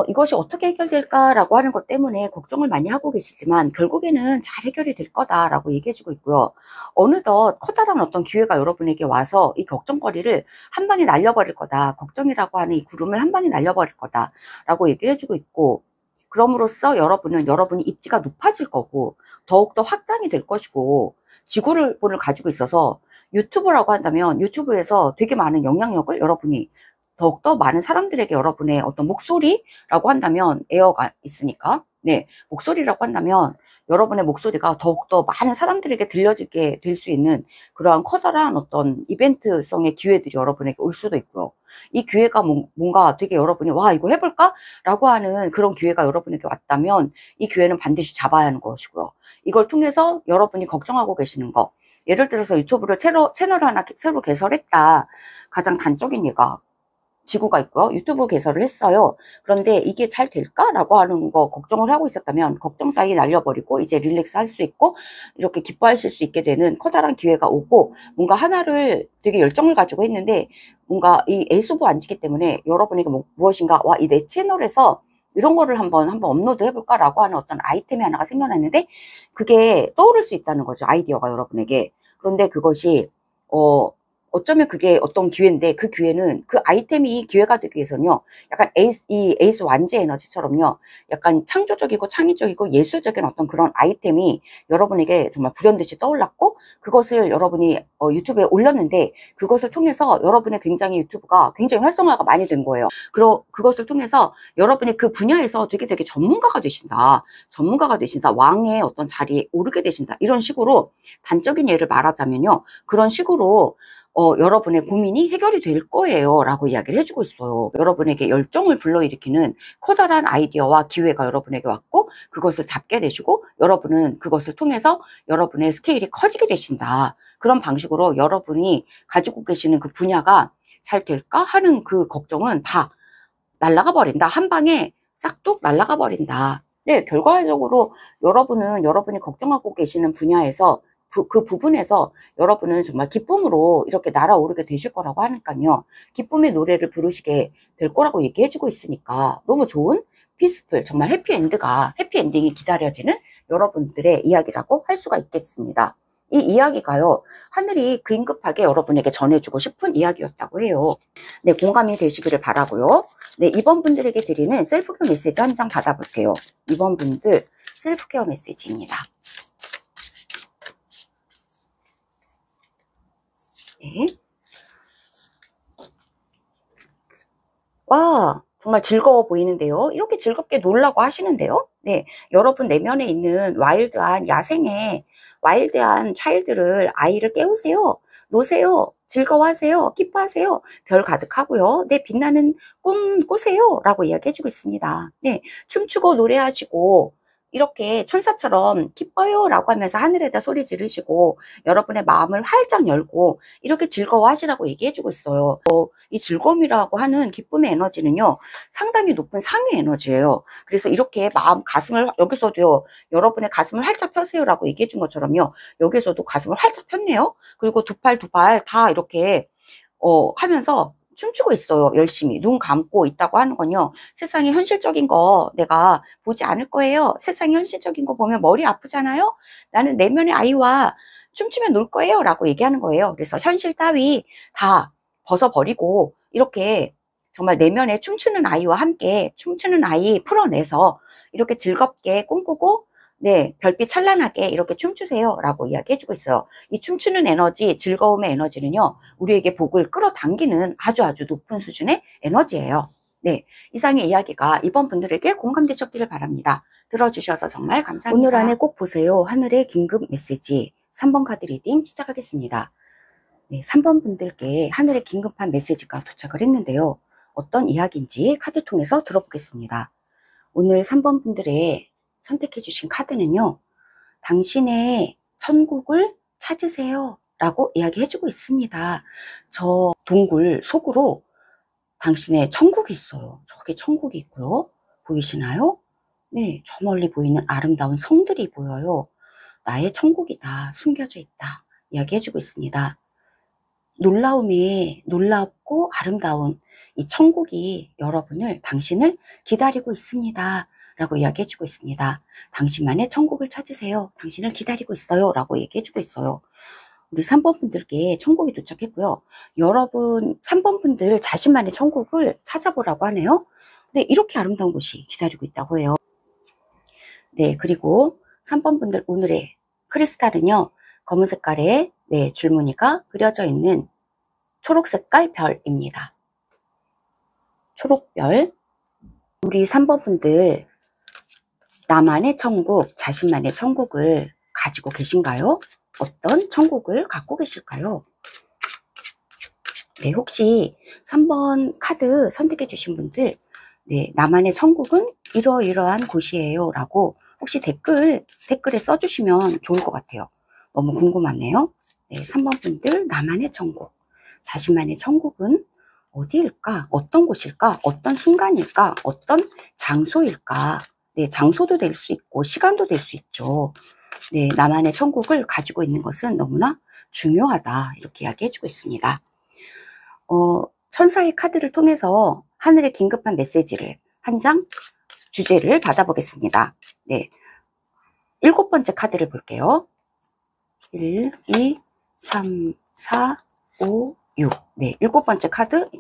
이것이 어떻게 해결될까라고 하는 것 때문에 걱정을 많이 하고 계시지만 결국에는 잘 해결이 될 거다라고 얘기해주고 있고요. 어느덧 커다란 어떤 기회가 여러분에게 와서 이 걱정거리를 한 방에 날려버릴 거다. 걱정이라고 하는 이 구름을 한 방에 날려버릴 거다라고 얘기를 해주고 있고, 그럼으로써 여러분이 입지가 높아질 거고 더욱더 확장이 될 것이고, 지구본을 가지고 있어서 유튜브라고 한다면 유튜브에서 되게 많은 영향력을 여러분이 더욱더 많은 사람들에게 여러분의 어떤 목소리라고 한다면, 에어가 있으니까, 네, 목소리라고 한다면 여러분의 목소리가 더욱더 많은 사람들에게 들려지게 될 수 있는 그러한 커다란 어떤 이벤트성의 기회들이 여러분에게 올 수도 있고요. 이 기회가 뭔가 되게 여러분이 와, 이거 해볼까? 라고 하는 그런 기회가 여러분에게 왔다면 이 기회는 반드시 잡아야 하는 것이고요. 이걸 통해서 여러분이 걱정하고 계시는 거, 예를 들어서 유튜브를 채널 하나 새로 개설했다. 가장 단적인 예가 지구가 있고요. 유튜브 개설을 했어요. 그런데 이게 잘 될까라고 하는 거 걱정을 하고 있었다면 걱정 따위 날려버리고 이제 릴렉스 할 수 있고 이렇게 기뻐하실 수 있게 되는 커다란 기회가 오고, 뭔가 하나를 되게 열정을 가지고 했는데 뭔가 이 에이스 오브 완즈이기 때문에 여러분에게 무엇인가, 와, 이 내 채널에서 이런 거를 한번 업로드 해볼까라고 하는 어떤 아이템이 하나가 생겨났는데 그게 떠오를 수 있다는 거죠. 아이디어가 여러분에게. 그런데 그것이 어쩌면 그게 어떤 기회인데, 그 기회는, 그 아이템이 기회가 되기 위해서는요, 약간 에이스 완즈 에너지처럼요, 약간 창조적이고 창의적이고 예술적인 어떤 그런 아이템이 여러분에게 정말 불현듯이 떠올랐고, 그것을 여러분이 유튜브에 올렸는데, 그것을 통해서 여러분의 유튜브가 굉장히 활성화가 많이 된 거예요. 그리고 그것을 통해서 여러분이 그 분야에서 되게 전문가가 되신다. 왕의 어떤 자리에 오르게 되신다. 이런 식으로 단적인 예를 말하자면요, 그런 식으로 여러분의 고민이 해결이 될 거예요 라고 이야기를 해주고 있어요. 여러분에게 열정을 불러일으키는 커다란 아이디어와 기회가 여러분에게 왔고 그것을 잡게 되시고 여러분은 그것을 통해서 여러분의 스케일이 커지게 되신다. 그런 방식으로 여러분이 가지고 계시는 그 분야가 잘 될까 하는 그 걱정은 다 날아가 버린다. 한 방에 싹둑 날아가 버린다. 네, 결과적으로 여러분은 여러분이 걱정하고 계시는 분야에서 그 부분에서 여러분은 정말 기쁨으로 이렇게 날아오르게 되실 거라고 하니까요. 기쁨의 노래를 부르시게 될 거라고 얘기해주고 있으니까 너무 좋은 피스풀, 정말 해피엔딩이 기다려지는 여러분들의 이야기라고 할 수가 있겠습니다. 이 이야기가요, 하늘이 긴급하게 여러분에게 전해주고 싶은 이야기였다고 해요. 네, 공감이 되시기를 바라고요. 네, 이번 분들에게 드리는 셀프케어 메시지 한 장 받아볼게요. 이번 분들 셀프케어 메시지입니다. 네. 와, 정말 즐거워 보이는데요. 이렇게 즐겁게 놀라고 하시는데요. 네, 여러분 내면에 있는 와일드한 아이를 깨우세요. 노세요. 즐거워하세요. 기뻐하세요. 별 가득하고요. 네, 빛나는 꿈 꾸세요. 라고 이야기해주고 있습니다. 네, 춤추고 노래하시고 이렇게 천사처럼 기뻐요 라고 하면서 하늘에다 소리 지르시고 여러분의 마음을 활짝 열고 이렇게 즐거워하시라고 얘기해주고 있어요. 이 즐거움이라고 하는 기쁨의 에너지는요, 상당히 높은 상위 에너지예요. 그래서 이렇게 여기서도요, 여러분의 가슴을 활짝 펴세요 라고 얘기해 준 것처럼요, 여기서도 가슴을 활짝 폈네요. 그리고 두 팔 다 이렇게 하면서 춤추고 있어요. 열심히 눈 감고 있다고 하는 건요, 세상에 현실적인 거 내가 보지 않을 거예요. 세상에 현실적인 거 보면 머리 아프잖아요. 나는 내면의 아이와 춤추며 놀 거예요 라고 얘기하는 거예요. 그래서 현실 따위 다 벗어버리고 이렇게 정말 내면에 춤추는 아이와 함께 춤추는 아이 풀어내서 이렇게 즐겁게 꿈꾸고, 네, 별빛 찬란하게 이렇게 춤추세요 라고 이야기해주고 있어요. 이 춤추는 에너지, 즐거움의 에너지는요, 우리에게 복을 끌어당기는 아주 높은 수준의 에너지예요. 네, 이상의 이야기가 이번 분들에게 공감되셨기를 바랍니다. 들어주셔서 정말 감사합니다. 오늘 안에 꼭 보세요. 하늘의 긴급 메시지 3번 카드 리딩 시작하겠습니다. 네, 3번 분들께 하늘의 긴급한 메시지가 도착을 했는데요. 어떤 이야기인지 카드 통해서 들어보겠습니다. 오늘 3번 분들의 선택해 주신 카드는요, 당신의 천국을 찾으세요 라고 이야기해주고 있습니다. 저 동굴 속으로 당신의 천국이 있어요. 저기 천국이 있고요. 보이시나요? 네, 저 멀리 보이는 아름다운 성들이 보여요. 나의 천국이다. 숨겨져 있다. 이야기해주고 있습니다. 놀랍고 아름다운 이 천국이 당신을 기다리고 있습니다 라고 이야기해주고 있습니다. 당신만의 천국을 찾으세요. 당신을 기다리고 있어요 라고 얘기해주고 있어요. 우리 3번 분들께 천국이 도착했고요. 여러분 3번 분들 자신만의 천국을 찾아보라고 하네요. 네, 이렇게 아름다운 곳이 기다리고 있다고 해요. 네, 그리고 3번 분들 오늘의 크리스탈은요, 검은 색깔의, 네, 줄무늬가 그려져 있는 초록 색깔 별입니다. 초록별. 우리 3번 분들 나만의 천국, 자신만의 천국을 가지고 계신가요? 어떤 천국을 갖고 계실까요? 네, 혹시 3번 카드 선택해 주신 분들, 네, 나만의 천국은 이러이러한 곳이에요 라고 혹시 댓글에 써주시면 좋을 것 같아요. 너무 궁금하네요. 네, 3번 분들 나만의 천국, 자신만의 천국은 어디일까? 어떤 곳일까? 어떤 순간일까? 어떤 장소일까? 네, 장소도 될 수 있고 시간도 될 수 있죠. 네, 나만의 천국을 가지고 있는 것은 너무나 중요하다 이렇게 이야기해주고 있습니다. 천사의 카드를 통해서 하늘의 긴급한 메시지를 한 장 주제를 받아보겠습니다. 네, 7번째 카드를 볼게요. 1, 2, 3, 4, 5, 6. 네, 7번째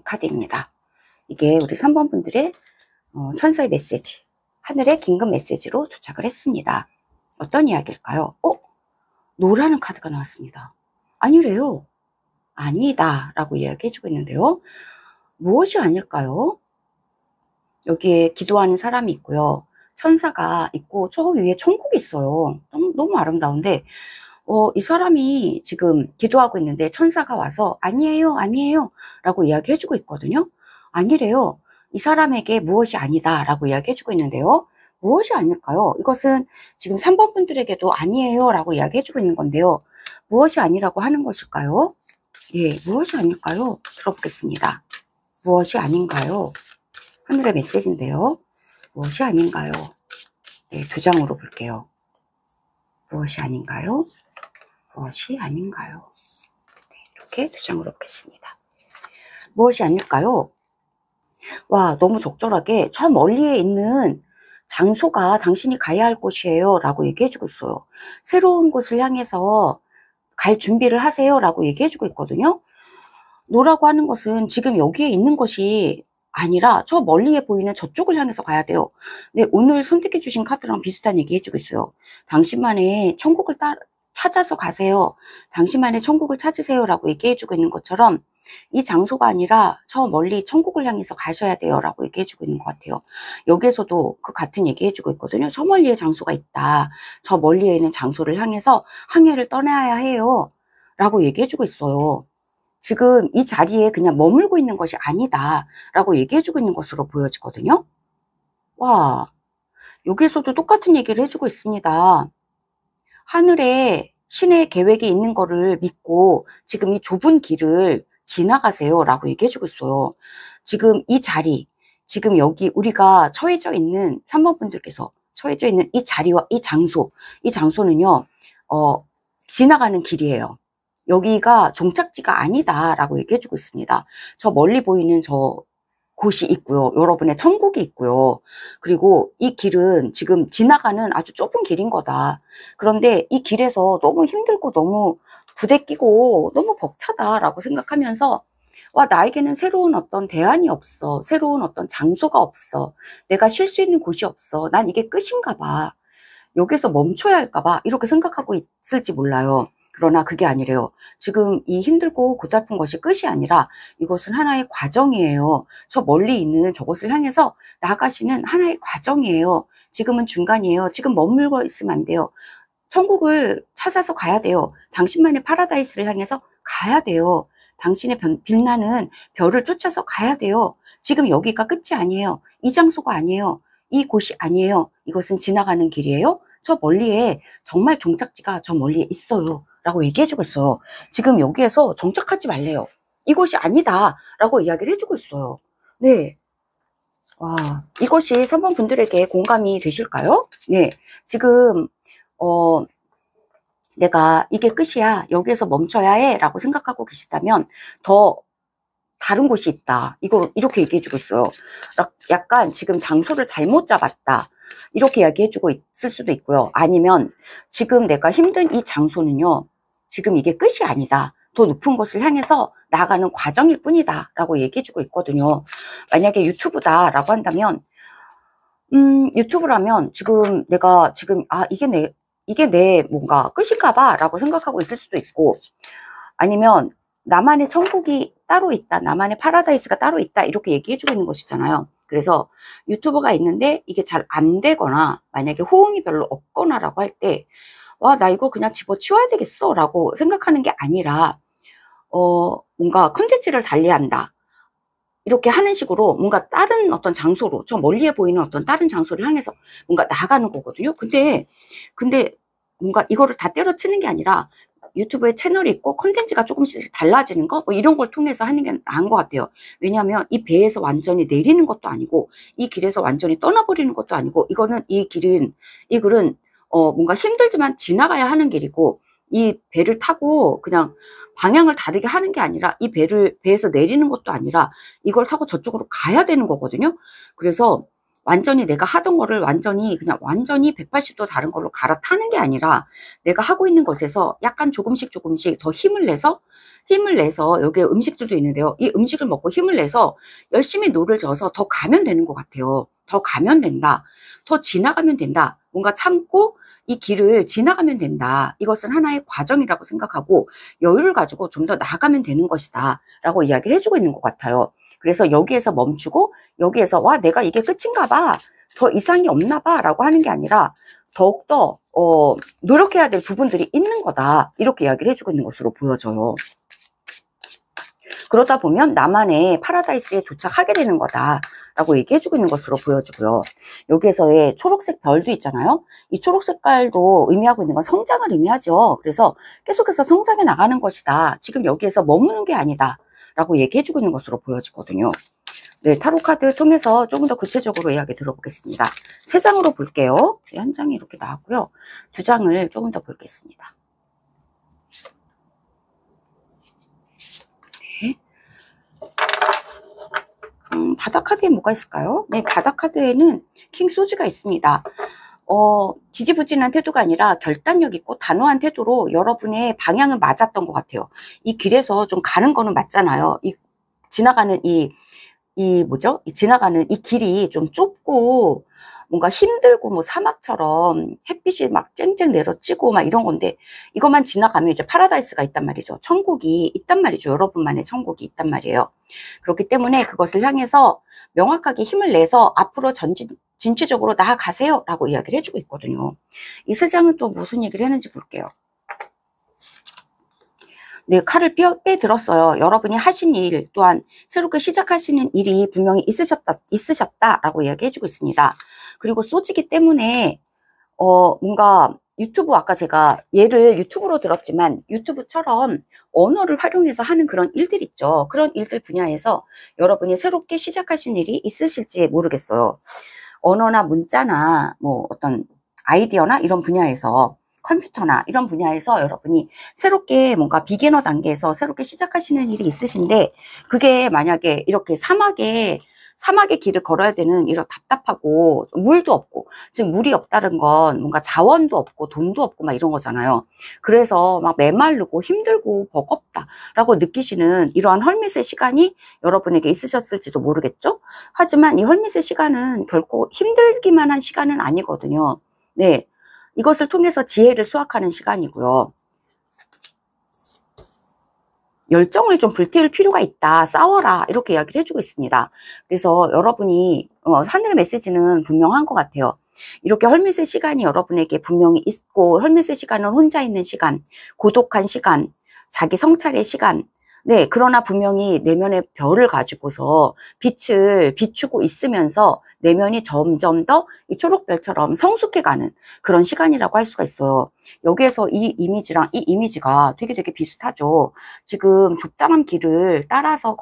카드입니다. 이게 우리 3번 분들의 천사의 메시지, 하늘의 긴급 메시지로 도착을 했습니다. 어떤 이야기일까요? 노라는 카드가 나왔습니다. 아니래요. 아니다 라고 이야기해주고 있는데요. 무엇이 아닐까요? 여기에 기도하는 사람이 있고요. 천사가 있고 저 위에 천국이 있어요. 너무 아름다운데 이 사람이 지금 기도하고 있는데 천사가 와서 아니에요, 아니에요 라고 이야기해주고 있거든요. 아니래요. 이 사람에게 무엇이 아니다 라고 이야기해주고 있는데요. 무엇이 아닐까요? 이것은 지금 3번 분들에게도 아니에요 라고 이야기해주고 있는 건데요. 무엇이 아니라고 하는 것일까요? 예, 무엇이 아닐까요? 들어보겠습니다. 무엇이 아닌가요? 하늘의 메시지인데요. 무엇이 아닌가요? 네, 2장으로 볼게요. 무엇이 아닌가요? 무엇이 아닌가요? 네, 이렇게 2장으로 보겠습니다. 무엇이 아닐까요? 와, 너무 적절하게 저 멀리에 있는 장소가 당신이 가야 할 곳이에요 라고 얘기해주고 있어요. 새로운 곳을 향해서 갈 준비를 하세요 라고 얘기해주고 있거든요. 노라고 하는 것은 지금 여기에 있는 것이 아니라 저 멀리에 보이는 저쪽을 향해서 가야 돼요. 네, 오늘 선택해 주신 카드랑 비슷한 얘기 해주고 있어요. 당신만의 천국을 찾아서 가세요. 당신만의 천국을 찾으세요 라고 얘기해주고 있는 것처럼 이 장소가 아니라 저 멀리 천국을 향해서 가셔야 돼요 라고 얘기해주고 있는 것 같아요. 여기에서도 그 같은 얘기해주고 있거든요. 저 멀리에 장소가 있다. 저 멀리에 있는 장소를 향해서 항해를 떠나야 해요 라고 얘기해주고 있어요. 지금 이 자리에 그냥 머물고 있는 것이 아니다 라고 얘기해주고 있는 것으로 보여지거든요. 와, 여기에서도 똑같은 얘기를 해주고 있습니다. 하늘에 신의 계획이 있는 거를 믿고 지금 이 좁은 길을 지나가세요 라고 얘기해주고 있어요. 지금 이 자리, 지금 여기 우리가 처해져 있는 3번 분들께서 처해져 있는 이 자리와 이 장소는요 지나가는 길이에요. 여기가 종착지가 아니다 라고 얘기해주고 있습니다. 저 멀리 보이는 저 곳이 있고요. 여러분의 천국이 있고요. 그리고 이 길은 지금 지나가는 아주 좁은 길인 거다. 그런데 이 길에서 너무 힘들고 너무 부대끼고 너무 벅차다라고 생각하면서 와, 나에게는 새로운 어떤 대안이 없어. 새로운 어떤 장소가 없어. 내가 쉴 수 있는 곳이 없어. 난 이게 끝인가 봐. 여기서 멈춰야 할까 봐 이렇게 생각하고 있을지 몰라요. 그러나 그게 아니래요. 지금 이 힘들고 고달픈 것이 끝이 아니라 이것은 하나의 과정이에요. 저 멀리 있는 저곳을 향해서 나아가시는 하나의 과정이에요. 지금은 중간이에요. 지금 머물고 있으면 안 돼요. 천국을 찾아서 가야 돼요. 당신만의 파라다이스를 향해서 가야 돼요. 당신의 빛나는 별을 쫓아서 가야 돼요. 지금 여기가 끝이 아니에요. 이 장소가 아니에요. 이 곳이 아니에요. 이것은 지나가는 길이에요. 저 멀리에 정말 종착지가 저 멀리에 있어요 라고 얘기해주고 있어요. 지금 여기에서 정착하지 말래요. 이곳이 아니다 라고 이야기를 해주고 있어요. 네. 와, 이것이 3번 분들에게 공감이 되실까요? 네. 지금 내가 이게 끝이야, 여기에서 멈춰야 해 라고 생각하고 계시다면 더 다른 곳이 있다. 이렇게 얘기해주고 있어요. 약간 지금 장소를 잘못 잡았다. 이렇게 이야기해주고 있을 수도 있고요. 아니면 지금 내가 힘든 이 장소는요, 지금 이게 끝이 아니다. 더 높은 곳을 향해서 나아가는 과정일 뿐이다. 라고 얘기해주고 있거든요. 만약에 유튜브다 라고 한다면, 유튜브라면 지금 내가 지금, 이게 내 뭔가 끝인가 봐 라고 생각하고 있을 수도 있고, 아니면 나만의 천국이 따로 있다, 나만의 파라다이스가 따로 있다 이렇게 얘기해주고 있는 것이잖아요. 그래서 유튜브가 있는데 이게 잘 안 되거나 만약에 호응이 별로 없거나 라고 할 때 와, 나 이거 그냥 집어치워야 되겠어 라고 생각하는 게 아니라 뭔가 컨텐츠를 달리한다 이렇게 하는 식으로 뭔가 다른 어떤 장소로, 저 멀리에 보이는 어떤 다른 장소를 향해서 뭔가 나가는 거거든요. 근데 뭔가 이거를 다 때려치는 게 아니라 유튜브에 채널이 있고 컨텐츠가 조금씩 달라지는 거, 뭐 이런 걸 통해서 하는 게 나은 것 같아요. 왜냐하면 이 배에서 완전히 내리는 것도 아니고 이 길에서 완전히 떠나버리는 것도 아니고 이 글은 뭔가 힘들지만 지나가야 하는 길이고, 이 배를 타고 그냥 방향을 다르게 하는 게 아니라 이 배에서 내리는 것도 아니라 이걸 타고 저쪽으로 가야 되는 거거든요. 그래서 완전히 내가 하던 거를 완전히 180도 다른 걸로 갈아타는 게 아니라 내가 하고 있는 것에서 약간 조금씩 더 힘을 내서 여기에 음식들도 있는데요. 이 음식을 먹고 힘을 내서 열심히 노를 저어서 더 가면 되는 것 같아요. 더 가면 된다. 더 지나가면 된다. 뭔가 참고 이 길을 지나가면 된다. 이것은 하나의 과정이라고 생각하고 여유를 가지고 좀 더 나아가면 되는 것이다 라고 이야기를 해주고 있는 것 같아요. 그래서 여기에서 멈추고 여기에서 와, 내가 이게 끝인가 봐, 더 이상이 없나 봐 라고 하는 게 아니라 더욱더 노력해야 될 부분들이 있는 거다. 이렇게 이야기를 해주고 있는 것으로 보여져요. 그러다 보면 나만의 파라다이스에 도착하게 되는 거다라고 얘기해주고 있는 것으로 보여지고요. 여기에서의 초록색 별도 있잖아요. 이 초록 색깔도 의미하고 있는 건 성장을 의미하죠. 그래서 계속해서 성장해 나가는 것이다. 지금 여기에서 머무는 게 아니다. 라고 얘기해주고 있는 것으로 보여지거든요. 네, 타로 카드 통해서 조금 더 구체적으로 이야기 들어보겠습니다. 3장으로 볼게요. 한 장이 이렇게 나왔고요. 2장을 조금 더 보겠습니다. 네. 바닥 카드에 뭐가 있을까요? 네, 바닥 카드에는 킹 소즈가 있습니다. 지지부진한 태도가 아니라 결단력 있고 단호한 태도로 여러분의 방향은 맞았던 것 같아요. 이 길에서 좀 가는 거는 맞잖아요. 지나가는 지나가는 이 길이 좀 좁고 뭔가 힘들고 뭐 사막처럼 햇빛이 막 쨍쨍 내려찌고 막 이런 건데 이것만 지나가면 이제 파라다이스가 있단 말이죠. 천국이 있단 말이죠. 여러분만의 천국이 있단 말이에요. 그렇기 때문에 그것을 향해서 명확하게 힘을 내서 앞으로 진취적으로 나아가세요 라고 이야기를 해주고 있거든요. 이 3장은 또 무슨 얘기를 했는지 볼게요. 네, 칼을 빼들었어요. 여러분이 하신 일 또한 새롭게 시작하시는 일이 분명히 있으셨다라고 이야기해주고 있습니다. 그리고 소지기 때문에 뭔가 유튜브 아까 제가 예를 유튜브로 들었지만 유튜브처럼 언어를 활용해서 하는 그런 일들 있죠. 그런 일들 분야에서 여러분이 새롭게 시작하신 일이 있으실지 모르겠어요. 언어나 문자나 뭐 어떤 아이디어나 이런 분야에서 컴퓨터나 이런 분야에서 여러분이 새롭게 뭔가 비기너 단계에서 새롭게 시작하시는 일이 있으신데 그게 만약에 이렇게 사막의 길을 걸어야 되는 이런 답답하고 물도 없고 즉 물이 없다는 건 뭔가 자원도 없고 돈도 없고 막 이런 거잖아요. 그래서 막 메마르고 힘들고 버겁다라고 느끼시는 이러한 헐밋의 시간이 여러분에게 있으셨을지도 모르겠죠. 하지만 이 헐밋의 시간은 결코 힘들기만 한 시간은 아니거든요. 네. 이것을 통해서 지혜를 수확하는 시간이고요. 열정을 좀 불태울 필요가 있다. 싸워라. 이렇게 이야기를 해주고 있습니다. 그래서 여러분이 하늘의 메시지는 분명한 것 같아요. 이렇게 헐밋의 시간이 여러분에게 분명히 있고 헐밋의 시간은 혼자 있는 시간, 고독한 시간, 자기 성찰의 시간. 네, 그러나 분명히 내면의 별을 가지고서 빛을 비추고 있으면서 내면이 점점 더 이 초록별처럼 성숙해가는 그런 시간이라고 할 수가 있어요. 여기에서 이 이미지랑 이 이미지가 되게 비슷하죠. 지금 좁다란 길을 따라서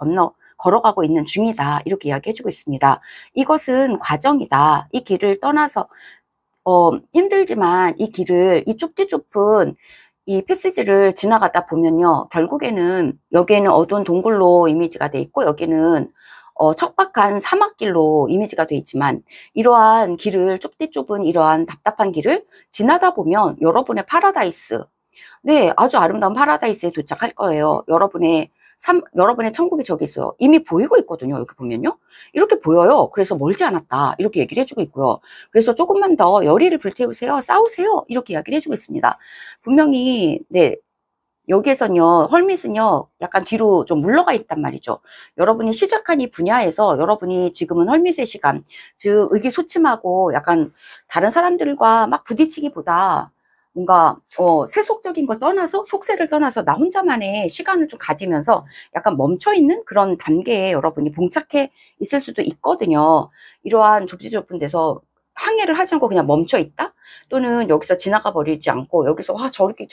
걸어가고 있는 중이다. 이렇게 이야기해주고 있습니다. 이것은 과정이다. 이 길을 떠나서 힘들지만 이 길을 이 좁디 좁은 이 패시지를 지나가다 보면요. 결국에는 여기에는 어두운 동굴로 이미지가 돼 있고 여기는 척박한 사막길로 이미지가 돼 있지만 이러한 길을 좁디 좁은 이러한 답답한 길을 지나다 보면 여러분의 파라다이스 네, 아주 아름다운 파라다이스에 도착할 거예요. 여러분의 천국이 저기 있어요. 이미 보이고 있거든요. 이렇게 보면요. 이렇게 보여요. 그래서 멀지 않았다. 이렇게 얘기를 해주고 있고요. 그래서 조금만 더 열의를 불태우세요. 싸우세요. 이렇게 이야기를 해주고 있습니다. 분명히, 네. 여기에서는요, 헐밋은요, 약간 뒤로 좀 물러가 있단 말이죠. 여러분이 시작한 이 분야에서 여러분이 지금은 헐밋의 시간, 즉, 의기소침하고 약간 다른 사람들과 막 부딪히기보다 뭔가, 세속적인 걸 떠나서, 속세를 떠나서 나 혼자만의 시간을 좀 가지면서 약간 멈춰있는 그런 단계에 여러분이 봉착해 있을 수도 있거든요. 이러한 좁지 좁은 데서 항해를 하지 않고 그냥 멈춰 있다? 또는 여기서 지나가 버리지 않고 여기서, 저렇게,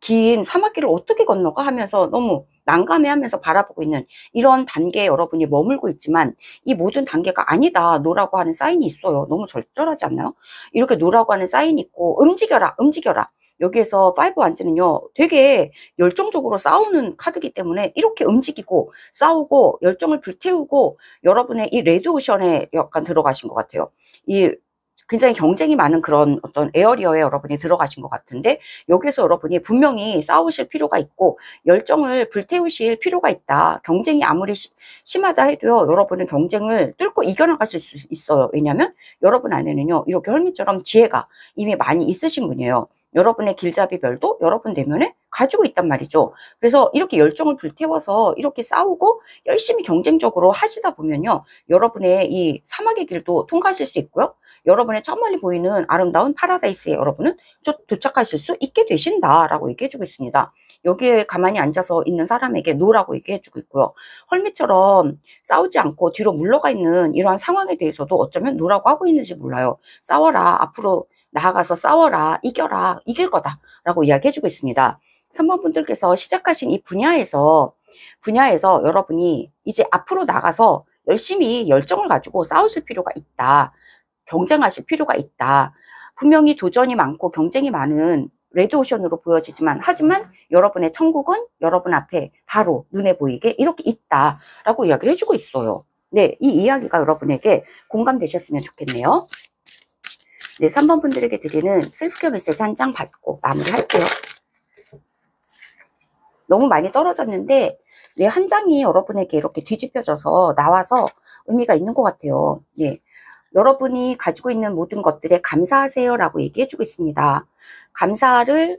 긴 사막길을 어떻게 건너가 하면서 너무 난감해하면서 바라보고 있는 이런 단계에 여러분이 머물고 있지만 이 모든 단계가 아니다. 노라고 하는 사인이 있어요. 너무 절절하지 않나요? 이렇게 노라고 하는 사인이 있고 움직여라. 여기에서 5 완지는요. 되게 열정적으로 싸우는 카드이기 때문에 이렇게 움직이고 싸우고 열정을 불태우고 여러분의 이 레드오션에 약간 들어가신 것 같아요. 굉장히 경쟁이 많은 그런 어떤 에어리어에 여러분이 들어가신 것 같은데 여기서 여러분이 분명히 싸우실 필요가 있고 열정을 불태우실 필요가 있다. 경쟁이 아무리 심하다 해도요. 여러분은 경쟁을 뚫고 이겨나가실 수 있어요. 왜냐하면 여러분 안에는요. 이렇게 헐밋처럼 지혜가 이미 많이 있으신 분이에요. 여러분의 길잡이별도 여러분 내면에 가지고 있단 말이죠. 그래서 이렇게 열정을 불태워서 이렇게 싸우고 열심히 경쟁적으로 하시다 보면요. 여러분의 이 사막의 길도 통과하실 수 있고요. 여러분의 저 멀리 보이는 아름다운 파라다이스에 여러분은 도착하실 수 있게 되신다라고 얘기해주고 있습니다. 여기에 가만히 앉아서 있는 사람에게 노라고 얘기해주고 있고요. 헐미처럼 싸우지 않고 뒤로 물러가 있는 이러한 상황에 대해서도 어쩌면 노라고 하고 있는지 몰라요. 싸워라, 앞으로 나아가서 싸워라, 이겨라, 이길 거다 라고 이야기해주고 있습니다. 3번 분들께서 시작하신 이 분야에서 여러분이 이제 앞으로 나가서 열심히 열정을 가지고 싸우실 필요가 있다. 경쟁하실 필요가 있다. 분명히 도전이 많고 경쟁이 많은 레드오션으로 보여지지만 하지만 여러분의 천국은 여러분 앞에 바로 눈에 보이게 이렇게 있다라고 이야기를 해주고 있어요. 네, 이 이야기가 여러분에게 공감되셨으면 좋겠네요. 네, 3번 분들에게 드리는 셀프케어 메시지 한 장 받고 마무리할게요. 너무 많이 떨어졌는데 네, 한 장이 여러분에게 이렇게 뒤집혀져서 나와서 의미가 있는 것 같아요. 네, 여러분이 가지고 있는 모든 것들에 감사하세요 라고 얘기해주고 있습니다.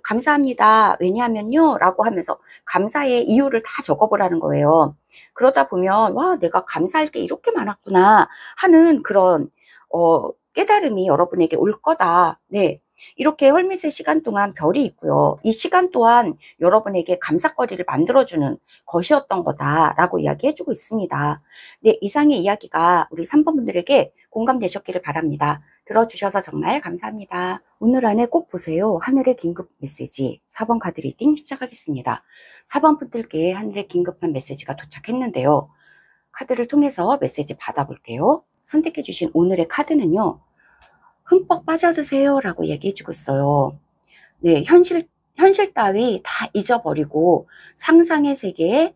감사합니다. 왜냐하면요 라고 하면서 감사의 이유를 다 적어보라는 거예요. 그러다 보면 와, 내가 감사할 게 이렇게 많았구나 하는 그런 깨달음이 여러분에게 올 거다. 네, 이렇게 헐밋의 시간 동안 별이 있고요. 이 시간 또한 여러분에게 감사거리를 만들어주는 것이었던 거다라고 이야기해주고 있습니다. 네, 이상의 이야기가 우리 3번 분들에게 공감되셨기를 바랍니다. 들어주셔서 정말 감사합니다. 오늘 안에 꼭 보세요. 하늘의 긴급 메시지 4번 카드 리딩 시작하겠습니다. 4번 분들께 하늘의 긴급한 메시지가 도착했는데요. 카드를 통해서 메시지 받아볼게요. 선택해주신 오늘의 카드는요. 흠뻑 빠져드세요 라고 얘기해주고 있어요. 네, 현실 따위 다 잊어버리고 상상의 세계에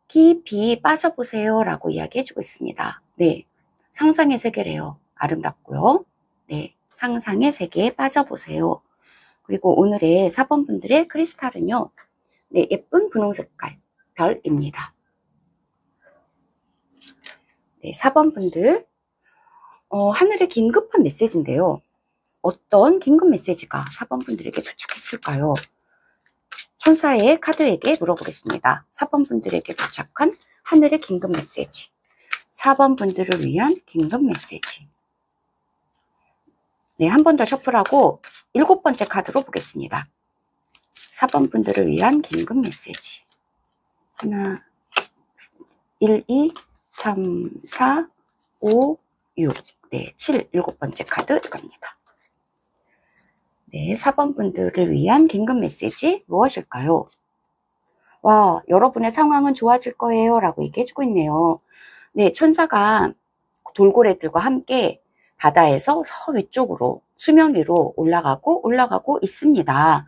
깊이 빠져보세요 라고 이야기해주고 있습니다. 네, 상상의 세계래요. 아름답고요. 네, 상상의 세계에 빠져보세요. 그리고 오늘의 4번 분들의 크리스탈은요. 네, 예쁜 분홍 색깔 별입니다. 네, 4번 분들 하늘의 긴급한 메시지인데요. 어떤 긴급 메시지가 4번 분들에게 도착했을까요? 천사의 카드에게 물어보겠습니다. 4번 분들에게 도착한 하늘의 긴급 메시지. 4번 분들을 위한 긴급 메시지. 네, 한 번 더 셔플하고 7번째 카드로 보겠습니다. 4번 분들을 위한 긴급 메시지. 하나, 1, 2, 3, 4, 5, 6. 네, 7, 7번째 카드 이겁니다. 네, 4번 분들을 위한 긴급 메시지 무엇일까요? 와, 여러분의 상황은 좋아질 거예요 라고 얘기해주고 있네요. 네, 천사가 돌고래들과 함께 바다에서 서 위쪽으로 수면 위로 올라가고 있습니다.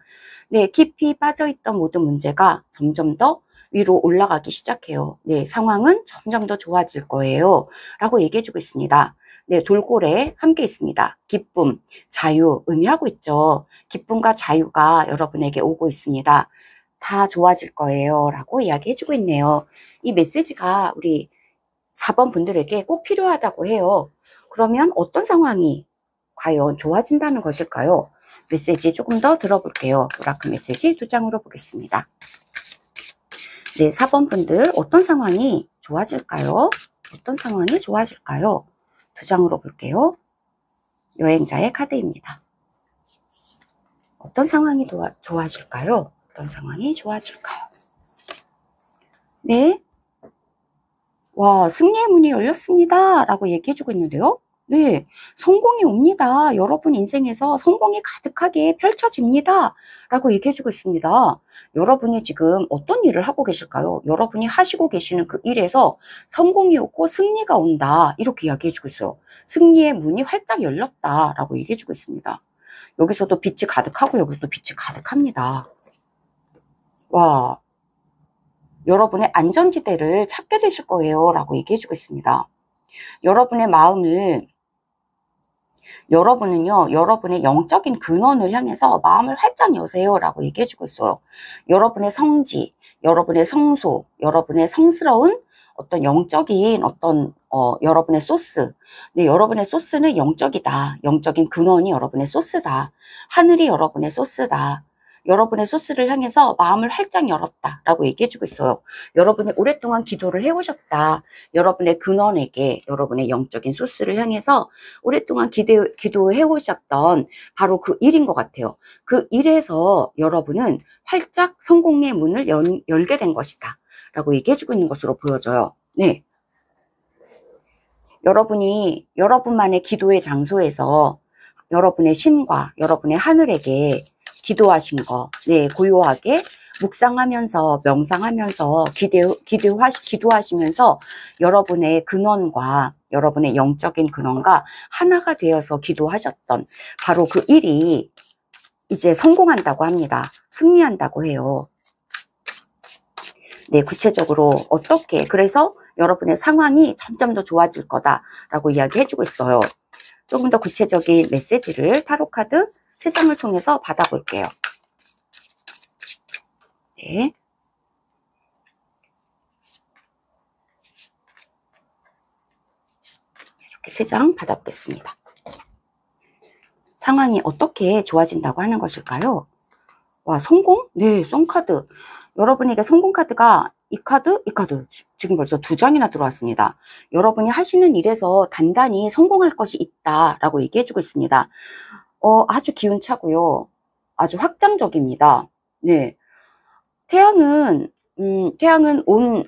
네, 깊이 빠져있던 모든 문제가 점점 더 위로 올라가기 시작해요. 네, 상황은 점점 더 좋아질 거예요 라고 얘기해주고 있습니다. 네, 돌고래 함께 있습니다. 기쁨, 자유 의미하고 있죠. 기쁨과 자유가 여러분에게 오고 있습니다. 다 좋아질 거예요 라고 이야기해주고 있네요. 이 메시지가 우리 4번 분들에게 꼭 필요하다고 해요. 그러면 어떤 상황이 과연 좋아진다는 것일까요? 메시지 조금 더 들어볼게요. 오라클 메시지 2장으로 보겠습니다. 네, 4번 분들 어떤 상황이 좋아질까요? 어떤 상황이 좋아질까요? 2장으로 볼게요. 여행자의 카드입니다. 어떤 상황이 좋아질까요? 어떤 상황이 좋아질까요? 네. 와, 승리의 문이 열렸습니다 라고 얘기해주고 있는데요. 네, 성공이 옵니다. 여러분 인생에서 성공이 가득하게 펼쳐집니다 라고 얘기해주고 있습니다. 여러분이 지금 어떤 일을 하고 계실까요? 여러분이 하시고 계시는 그 일에서 성공이 오고 승리가 온다 이렇게 이야기해주고 있어요. 승리의 문이 활짝 열렸다 라고 얘기해주고 있습니다. 여기서도 빛이 가득하고 여기서도 빛이 가득합니다. 와, 여러분의 안전지대를 찾게 되실 거예요 라고 얘기해주고 있습니다. 여러분의 마음을 여러분은요, 여러분의 영적인 근원을 향해서 마음을 활짝 여세요 라고 얘기해주고 있어요. 여러분의 성지, 여러분의 성소, 여러분의 성스러운 어떤 영적인 여러분의 소스. 네, 여러분의 소스는 영적이다. 영적인 근원이 여러분의 소스다. 하늘이 여러분의 소스다. 여러분의 소스를 향해서 마음을 활짝 열었다라고 얘기해주고 있어요. 여러분이 오랫동안 기도를 해오셨다. 여러분의 근원에게 여러분의 영적인 소스를 향해서 오랫동안 기도해오셨던 바로 그 일인 것 같아요. 그 일에서 여러분은 활짝 성공의 문을 열게 된 것이다 라고 얘기해주고 있는 것으로 보여져요. 네. 여러분이 여러분만의 기도의 장소에서 여러분의 신과 여러분의 하늘에게 기도하신 거, 네, 고요하게 묵상하면서 명상하면서 기도하시면서 여러분의 근원과 여러분의 영적인 근원과 하나가 되어서 기도하셨던 바로 그 일이 이제 성공한다고 합니다. 승리한다고 해요. 네, 구체적으로 어떻게, 그래서 여러분의 상황이 점점 더 좋아질 거다라고 이야기해주고 있어요. 조금 더 구체적인 메시지를 타로카드 3장을 통해서 받아볼게요. 네. 이렇게 3장 받아보겠습니다. 상황이 어떻게 좋아진다고 하는 것일까요? 와, 성공? 네, 성카드. 여러분에게 성공 카드가 이 카드, 이 카드. 지금 벌써 2장이나 들어왔습니다. 여러분이 하시는 일에서 단단히 성공할 것이 있다라고 얘기해주고 있습니다. 아주 기운차고요. 아주 확장적입니다. 네. 태양은 온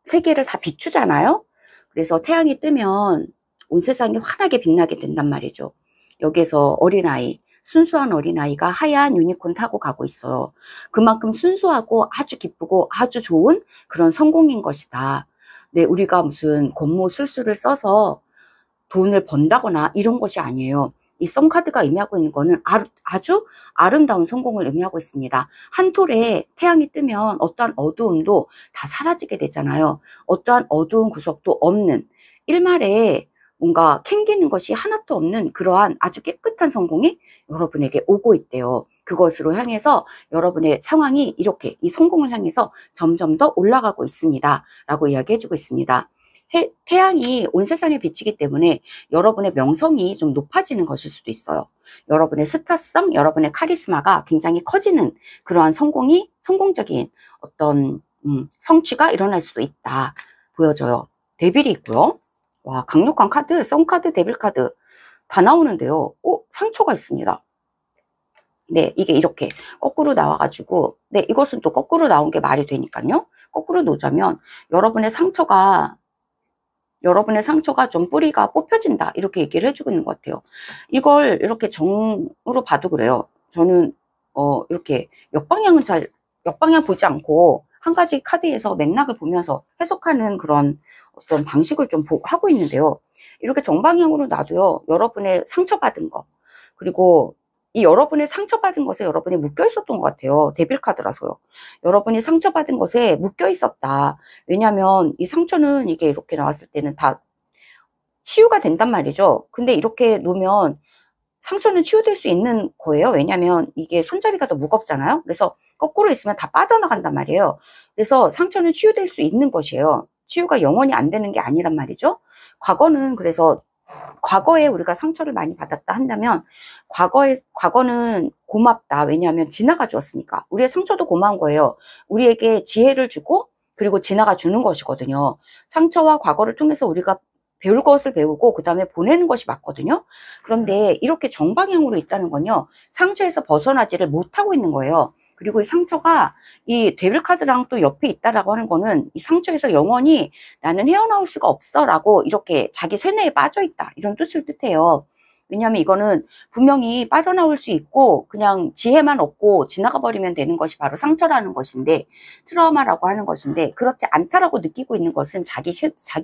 세계를 다 비추잖아요. 그래서 태양이 뜨면 온 세상이 환하게 빛나게 된단 말이죠. 여기에서 어린아이, 순수한 어린아이가 하얀 유니콘 타고 가고 있어요. 그만큼 순수하고 아주 기쁘고 아주 좋은 그런 성공인 것이다. 네, 우리가 무슨 권모술수를 써서 돈을 번다거나 이런 것이 아니에요. 이 썸카드가 의미하고 있는 거는 아주 아름다운 성공을 의미하고 있습니다. 한 톨에 태양이 뜨면 어떠한 어두움도 다 사라지게 되잖아요. 어떠한 어두운 구석도 없는, 일말에 뭔가 캥기는 것이 하나도 없는 그러한 아주 깨끗한 성공이 여러분에게 오고 있대요. 그것으로 향해서 여러분의 상황이 이렇게 이 성공을 향해서 점점 더 올라가고 있습니다. 라고 이야기해주고 있습니다. 태양이 온 세상에 비치기 때문에 여러분의 명성이 좀 높아지는 것일 수도 있어요. 여러분의 스타성, 여러분의 카리스마가 굉장히 커지는 그러한 성공적인 어떤 성취가 일어날 수도 있다 보여져요. 데빌이 있고요. 와, 강력한 카드, 썬카드, 데빌 카드 다 나오는데요. 상처가 있습니다. 네, 이게 이렇게 거꾸로 나와가지고, 네, 이것은 또 거꾸로 나온 게 말이 되니까요. 거꾸로 놓자면 여러분의 상처가 좀 뿌리가 뽑혀진다 이렇게 얘기를 해주고 있는 것 같아요. 이걸 이렇게 정으로 봐도 그래요. 저는 이렇게 역방향 보지 않고 한 가지 카드에서 맥락을 보면서 해석하는 그런 어떤 방식을 좀 하고 있는데요. 이렇게 정방향으로 놔도요, 여러분의 상처받은 거, 그리고 이 여러분의 상처받은 것에 여러분이 묶여 있었던 것 같아요. 데빌 카드라서요. 여러분이 상처받은 것에 묶여 있었다. 왜냐하면 이 상처는 이게 이렇게 나왔을 때는 다 치유가 된단 말이죠. 근데 이렇게 놓으면 상처는 치유될 수 있는 거예요. 왜냐하면 이게 손잡이가 더 무겁잖아요. 그래서 거꾸로 있으면 다 빠져나간단 말이에요. 그래서 상처는 치유될 수 있는 것이에요. 치유가 영원히 안 되는 게 아니란 말이죠. 그래서 과거에 우리가 상처를 많이 받았다 한다면 과거는 고맙다. 왜냐하면 지나가 주었으니까. 우리의 상처도 고마운 거예요. 우리에게 지혜를 주고 그리고 지나가 주는 것이거든요. 상처와 과거를 통해서 우리가 배울 것을 배우고 그 다음에 보내는 것이 맞거든요. 그런데 이렇게 정방향으로 있다는 건요, 상처에서 벗어나지를 못하고 있는 거예요. 그리고 이 상처가 이 데빌 카드랑 또 옆에 있다라고 하는 거는 이 상처에서 영원히 나는 헤어나올 수가 없어 라고 이렇게 자기 쇠뇌에 빠져 있다 이런 뜻을 뜻해요. 왜냐하면 이거는 분명히 빠져나올 수 있고 그냥 지혜만 얻고 지나가 버리면 되는 것이 바로 상처라는 것인데, 트라우마라고 하는 것인데, 그렇지 않다라고 느끼고 있는 것은 자기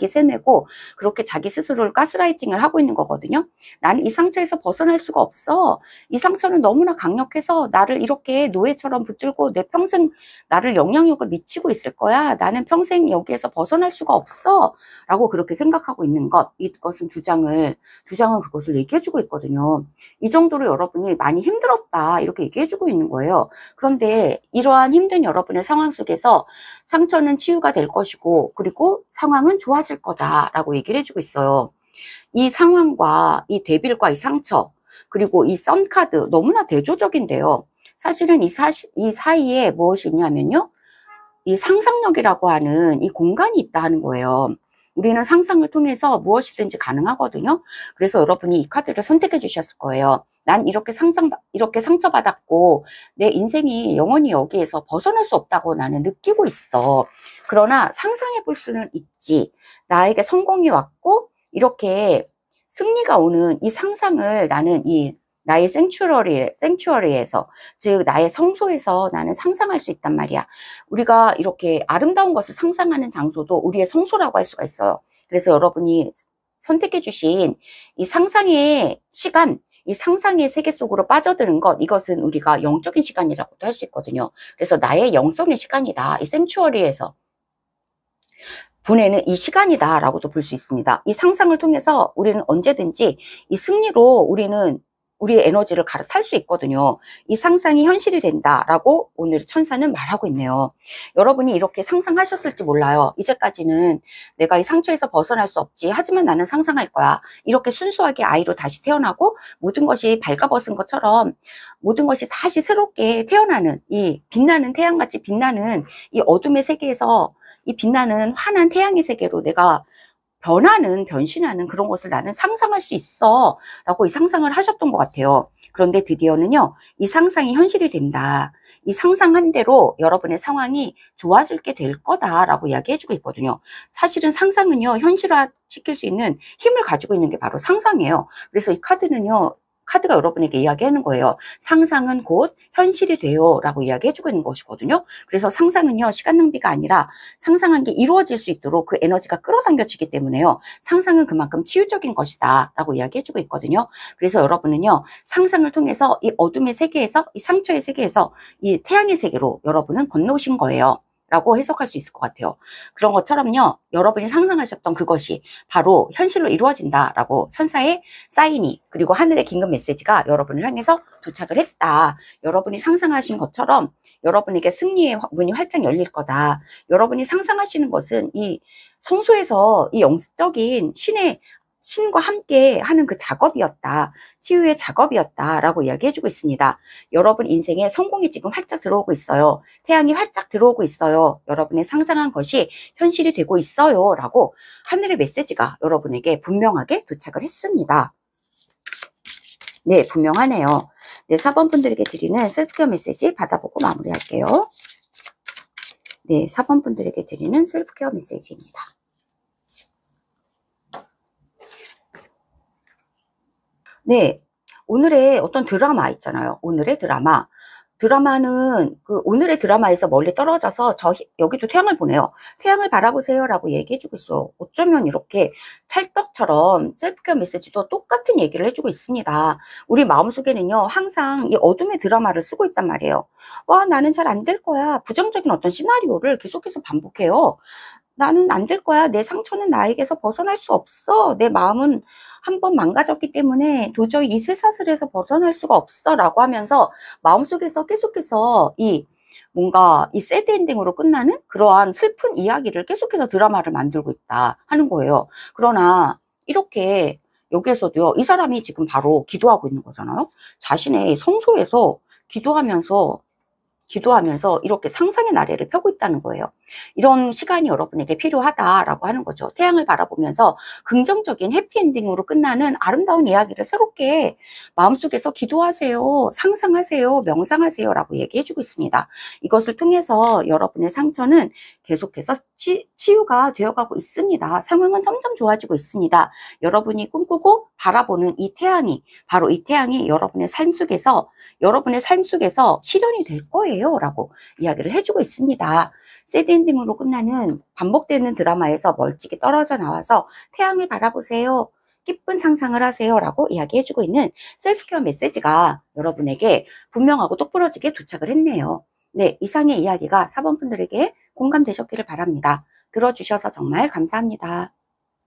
쇠뇌고 그렇게 자기 스스로를 가스라이팅을 하고 있는 거거든요. 나는 이 상처에서 벗어날 수가 없어. 이 상처는 너무나 강력해서 나를 이렇게 노예처럼 붙들고 내 평생 나를 영향력을 미치고 있을 거야. 나는 평생 여기에서 벗어날 수가 없어 라고 그렇게 생각하고 있는 것, 이것은 두 장은 그것을 얘기해주고 있거든요. 이 정도로 여러분이 많이 힘들었다 이렇게 얘기해주고 있는 거예요. 그런데 이러한 힘든 여러분의 상황 속에서 상처는 치유가 될 것이고 그리고 상황은 좋아질 거다라고 얘기를 해주고 있어요. 이 상황과 이 데빌과 이 상처 그리고 이 선카드 너무나 대조적인데요. 사실은 이 사이에 무엇이 있냐면요. 이 상상력이라고 하는 이 공간이 있다 하는 거예요. 우리는 상상을 통해서 무엇이든지 가능하거든요. 그래서 여러분이 이 카드를 선택해 주셨을 거예요. 난 이렇게 상처받았고 내 인생이 영원히 여기에서 벗어날 수 없다고 나는 느끼고 있어. 그러나 상상해 볼 수는 있지. 나에게 성공이 왔고 이렇게 승리가 오는 이 상상을 나는 이 나의 생추어리에서, 즉 나의 성소에서 나는 상상할 수 있단 말이야. 우리가 이렇게 아름다운 것을 상상하는 장소도 우리의 성소라고 할 수가 있어요. 그래서 여러분이 선택해 주신 이 상상의 시간, 이 상상의 세계 속으로 빠져드는 것, 이것은 우리가 영적인 시간이라고도 할 수 있거든요. 그래서 나의 영성의 시간이다. 이 생추어리에서 보내는 이 시간이다 라고도 볼 수 있습니다. 이 상상을 통해서 우리는 언제든지 이 승리로 우리는 우리의 에너지를 갈아탈 수 있거든요. 이 상상이 현실이 된다라고 오늘 천사는 말하고 있네요. 여러분이 이렇게 상상하셨을지 몰라요. 이제까지는 내가 이 상처에서 벗어날 수 없지. 하지만 나는 상상할 거야. 이렇게 순수하게 아이로 다시 태어나고 모든 것이 발가벗은 것처럼 모든 것이 다시 새롭게 태어나는 이 빛나는 태양같이 빛나는 이 어둠의 세계에서 이 빛나는 환한 태양의 세계로 내가 변신하는 그런 것을 나는 상상할 수 있어 라고 이 상상을 하셨던 것 같아요. 그런데 드디어는요, 이 상상이 현실이 된다. 이 상상한 대로 여러분의 상황이 좋아지게 될 거다라고 이야기해주고 있거든요. 사실은 상상은요, 현실화 시킬 수 있는 힘을 가지고 있는 게 바로 상상이에요. 그래서 이 카드가 여러분에게 이야기하는 거예요. 상상은 곧 현실이 돼요 라고 이야기해주고 있는 것이거든요. 그래서 상상은요, 시간 낭비가 아니라 상상한 게 이루어질 수 있도록 그 에너지가 끌어당겨지기 때문에요. 상상은 그만큼 치유적인 것이다 라고 이야기해주고 있거든요. 그래서 여러분은요, 상상을 통해서 이 어둠의 세계에서, 이 상처의 세계에서 이 태양의 세계로 여러분은 건너오신 거예요 라고 해석할 수 있을 것 같아요. 그런 것처럼요, 여러분이 상상하셨던 그것이 바로 현실로 이루어진다라고 천사의 사인이, 그리고 하늘의 긴급 메시지가 여러분을 향해서 도착을 했다. 여러분이 상상하신 것처럼 여러분에게 승리의 문이 활짝 열릴 거다. 여러분이 상상하시는 것은 이 성소에서 이 영적인 신과 함께 하는 그 작업이었다. 치유의 작업이었다라고 이야기해주고 있습니다. 여러분 인생에 성공이 지금 활짝 들어오고 있어요. 태양이 활짝 들어오고 있어요. 여러분의 상상한 것이 현실이 되고 있어요. 라고 하늘의 메시지가 여러분에게 분명하게 도착을 했습니다. 네, 분명하네요. 네, 4번 분들에게 드리는 셀프케어 메시지 받아보고 마무리할게요. 네, 4번 분들에게 드리는 셀프케어 메시지입니다. 네, 오늘의 어떤 드라마 있잖아요. 오늘의 드라마는 오늘의 드라마에서 멀리 떨어져서 여기도 태양을 보내요. 태양을 바라보세요 라고 얘기해주고 있어요. 어쩌면 이렇게 찰떡처럼 셀프케어 메시지도 똑같은 얘기를 해주고 있습니다. 우리 마음속에는요, 항상 이 어둠의 드라마를 쓰고 있단 말이에요. 와, 나는 잘 안 될 거야. 부정적인 어떤 시나리오를 계속해서 반복해요. 나는 안 될 거야. 내 상처는 나에게서 벗어날 수 없어. 내 마음은 한번 망가졌기 때문에 도저히 이 쇠사슬에서 벗어날 수가 없어 라고 하면서 마음속에서 계속해서 뭔가 이 새드 엔딩으로 끝나는 그러한 슬픈 이야기를 계속해서 드라마를 만들고 있다 하는 거예요. 그러나 이렇게 여기에서도요, 이 사람이 지금 바로 기도하고 있는 거잖아요. 자신의 성소에서 기도하면서 이렇게 상상의 나래를 펴고 있다는 거예요. 이런 시간이 여러분에게 필요하다라고 하는 거죠. 태양을 바라보면서 긍정적인 해피엔딩으로 끝나는 아름다운 이야기를 새롭게 마음속에서 기도하세요, 상상하세요, 명상하세요 라고 얘기해주고 있습니다. 이것을 통해서 여러분의 상처는 계속해서 치유가 되어가고 있습니다. 상황은 점점 좋아지고 있습니다. 여러분이 꿈꾸고 바라보는 이 태양이, 바로 이 태양이 여러분의 삶 속에서 실현이 될 거예요 라고 이야기를 해주고 있습니다. 새드 엔딩으로 끝나는 반복되는 드라마에서 멀찍이 떨어져 나와서 태양을 바라보세요, 기쁜 상상을 하세요 라고 이야기해주고 있는 셀프케어 메시지가 여러분에게 분명하고 똑부러지게 도착을 했네요. 네, 이상의 이야기가 4번 분들에게 공감되셨기를 바랍니다. 들어주셔서 정말 감사합니다.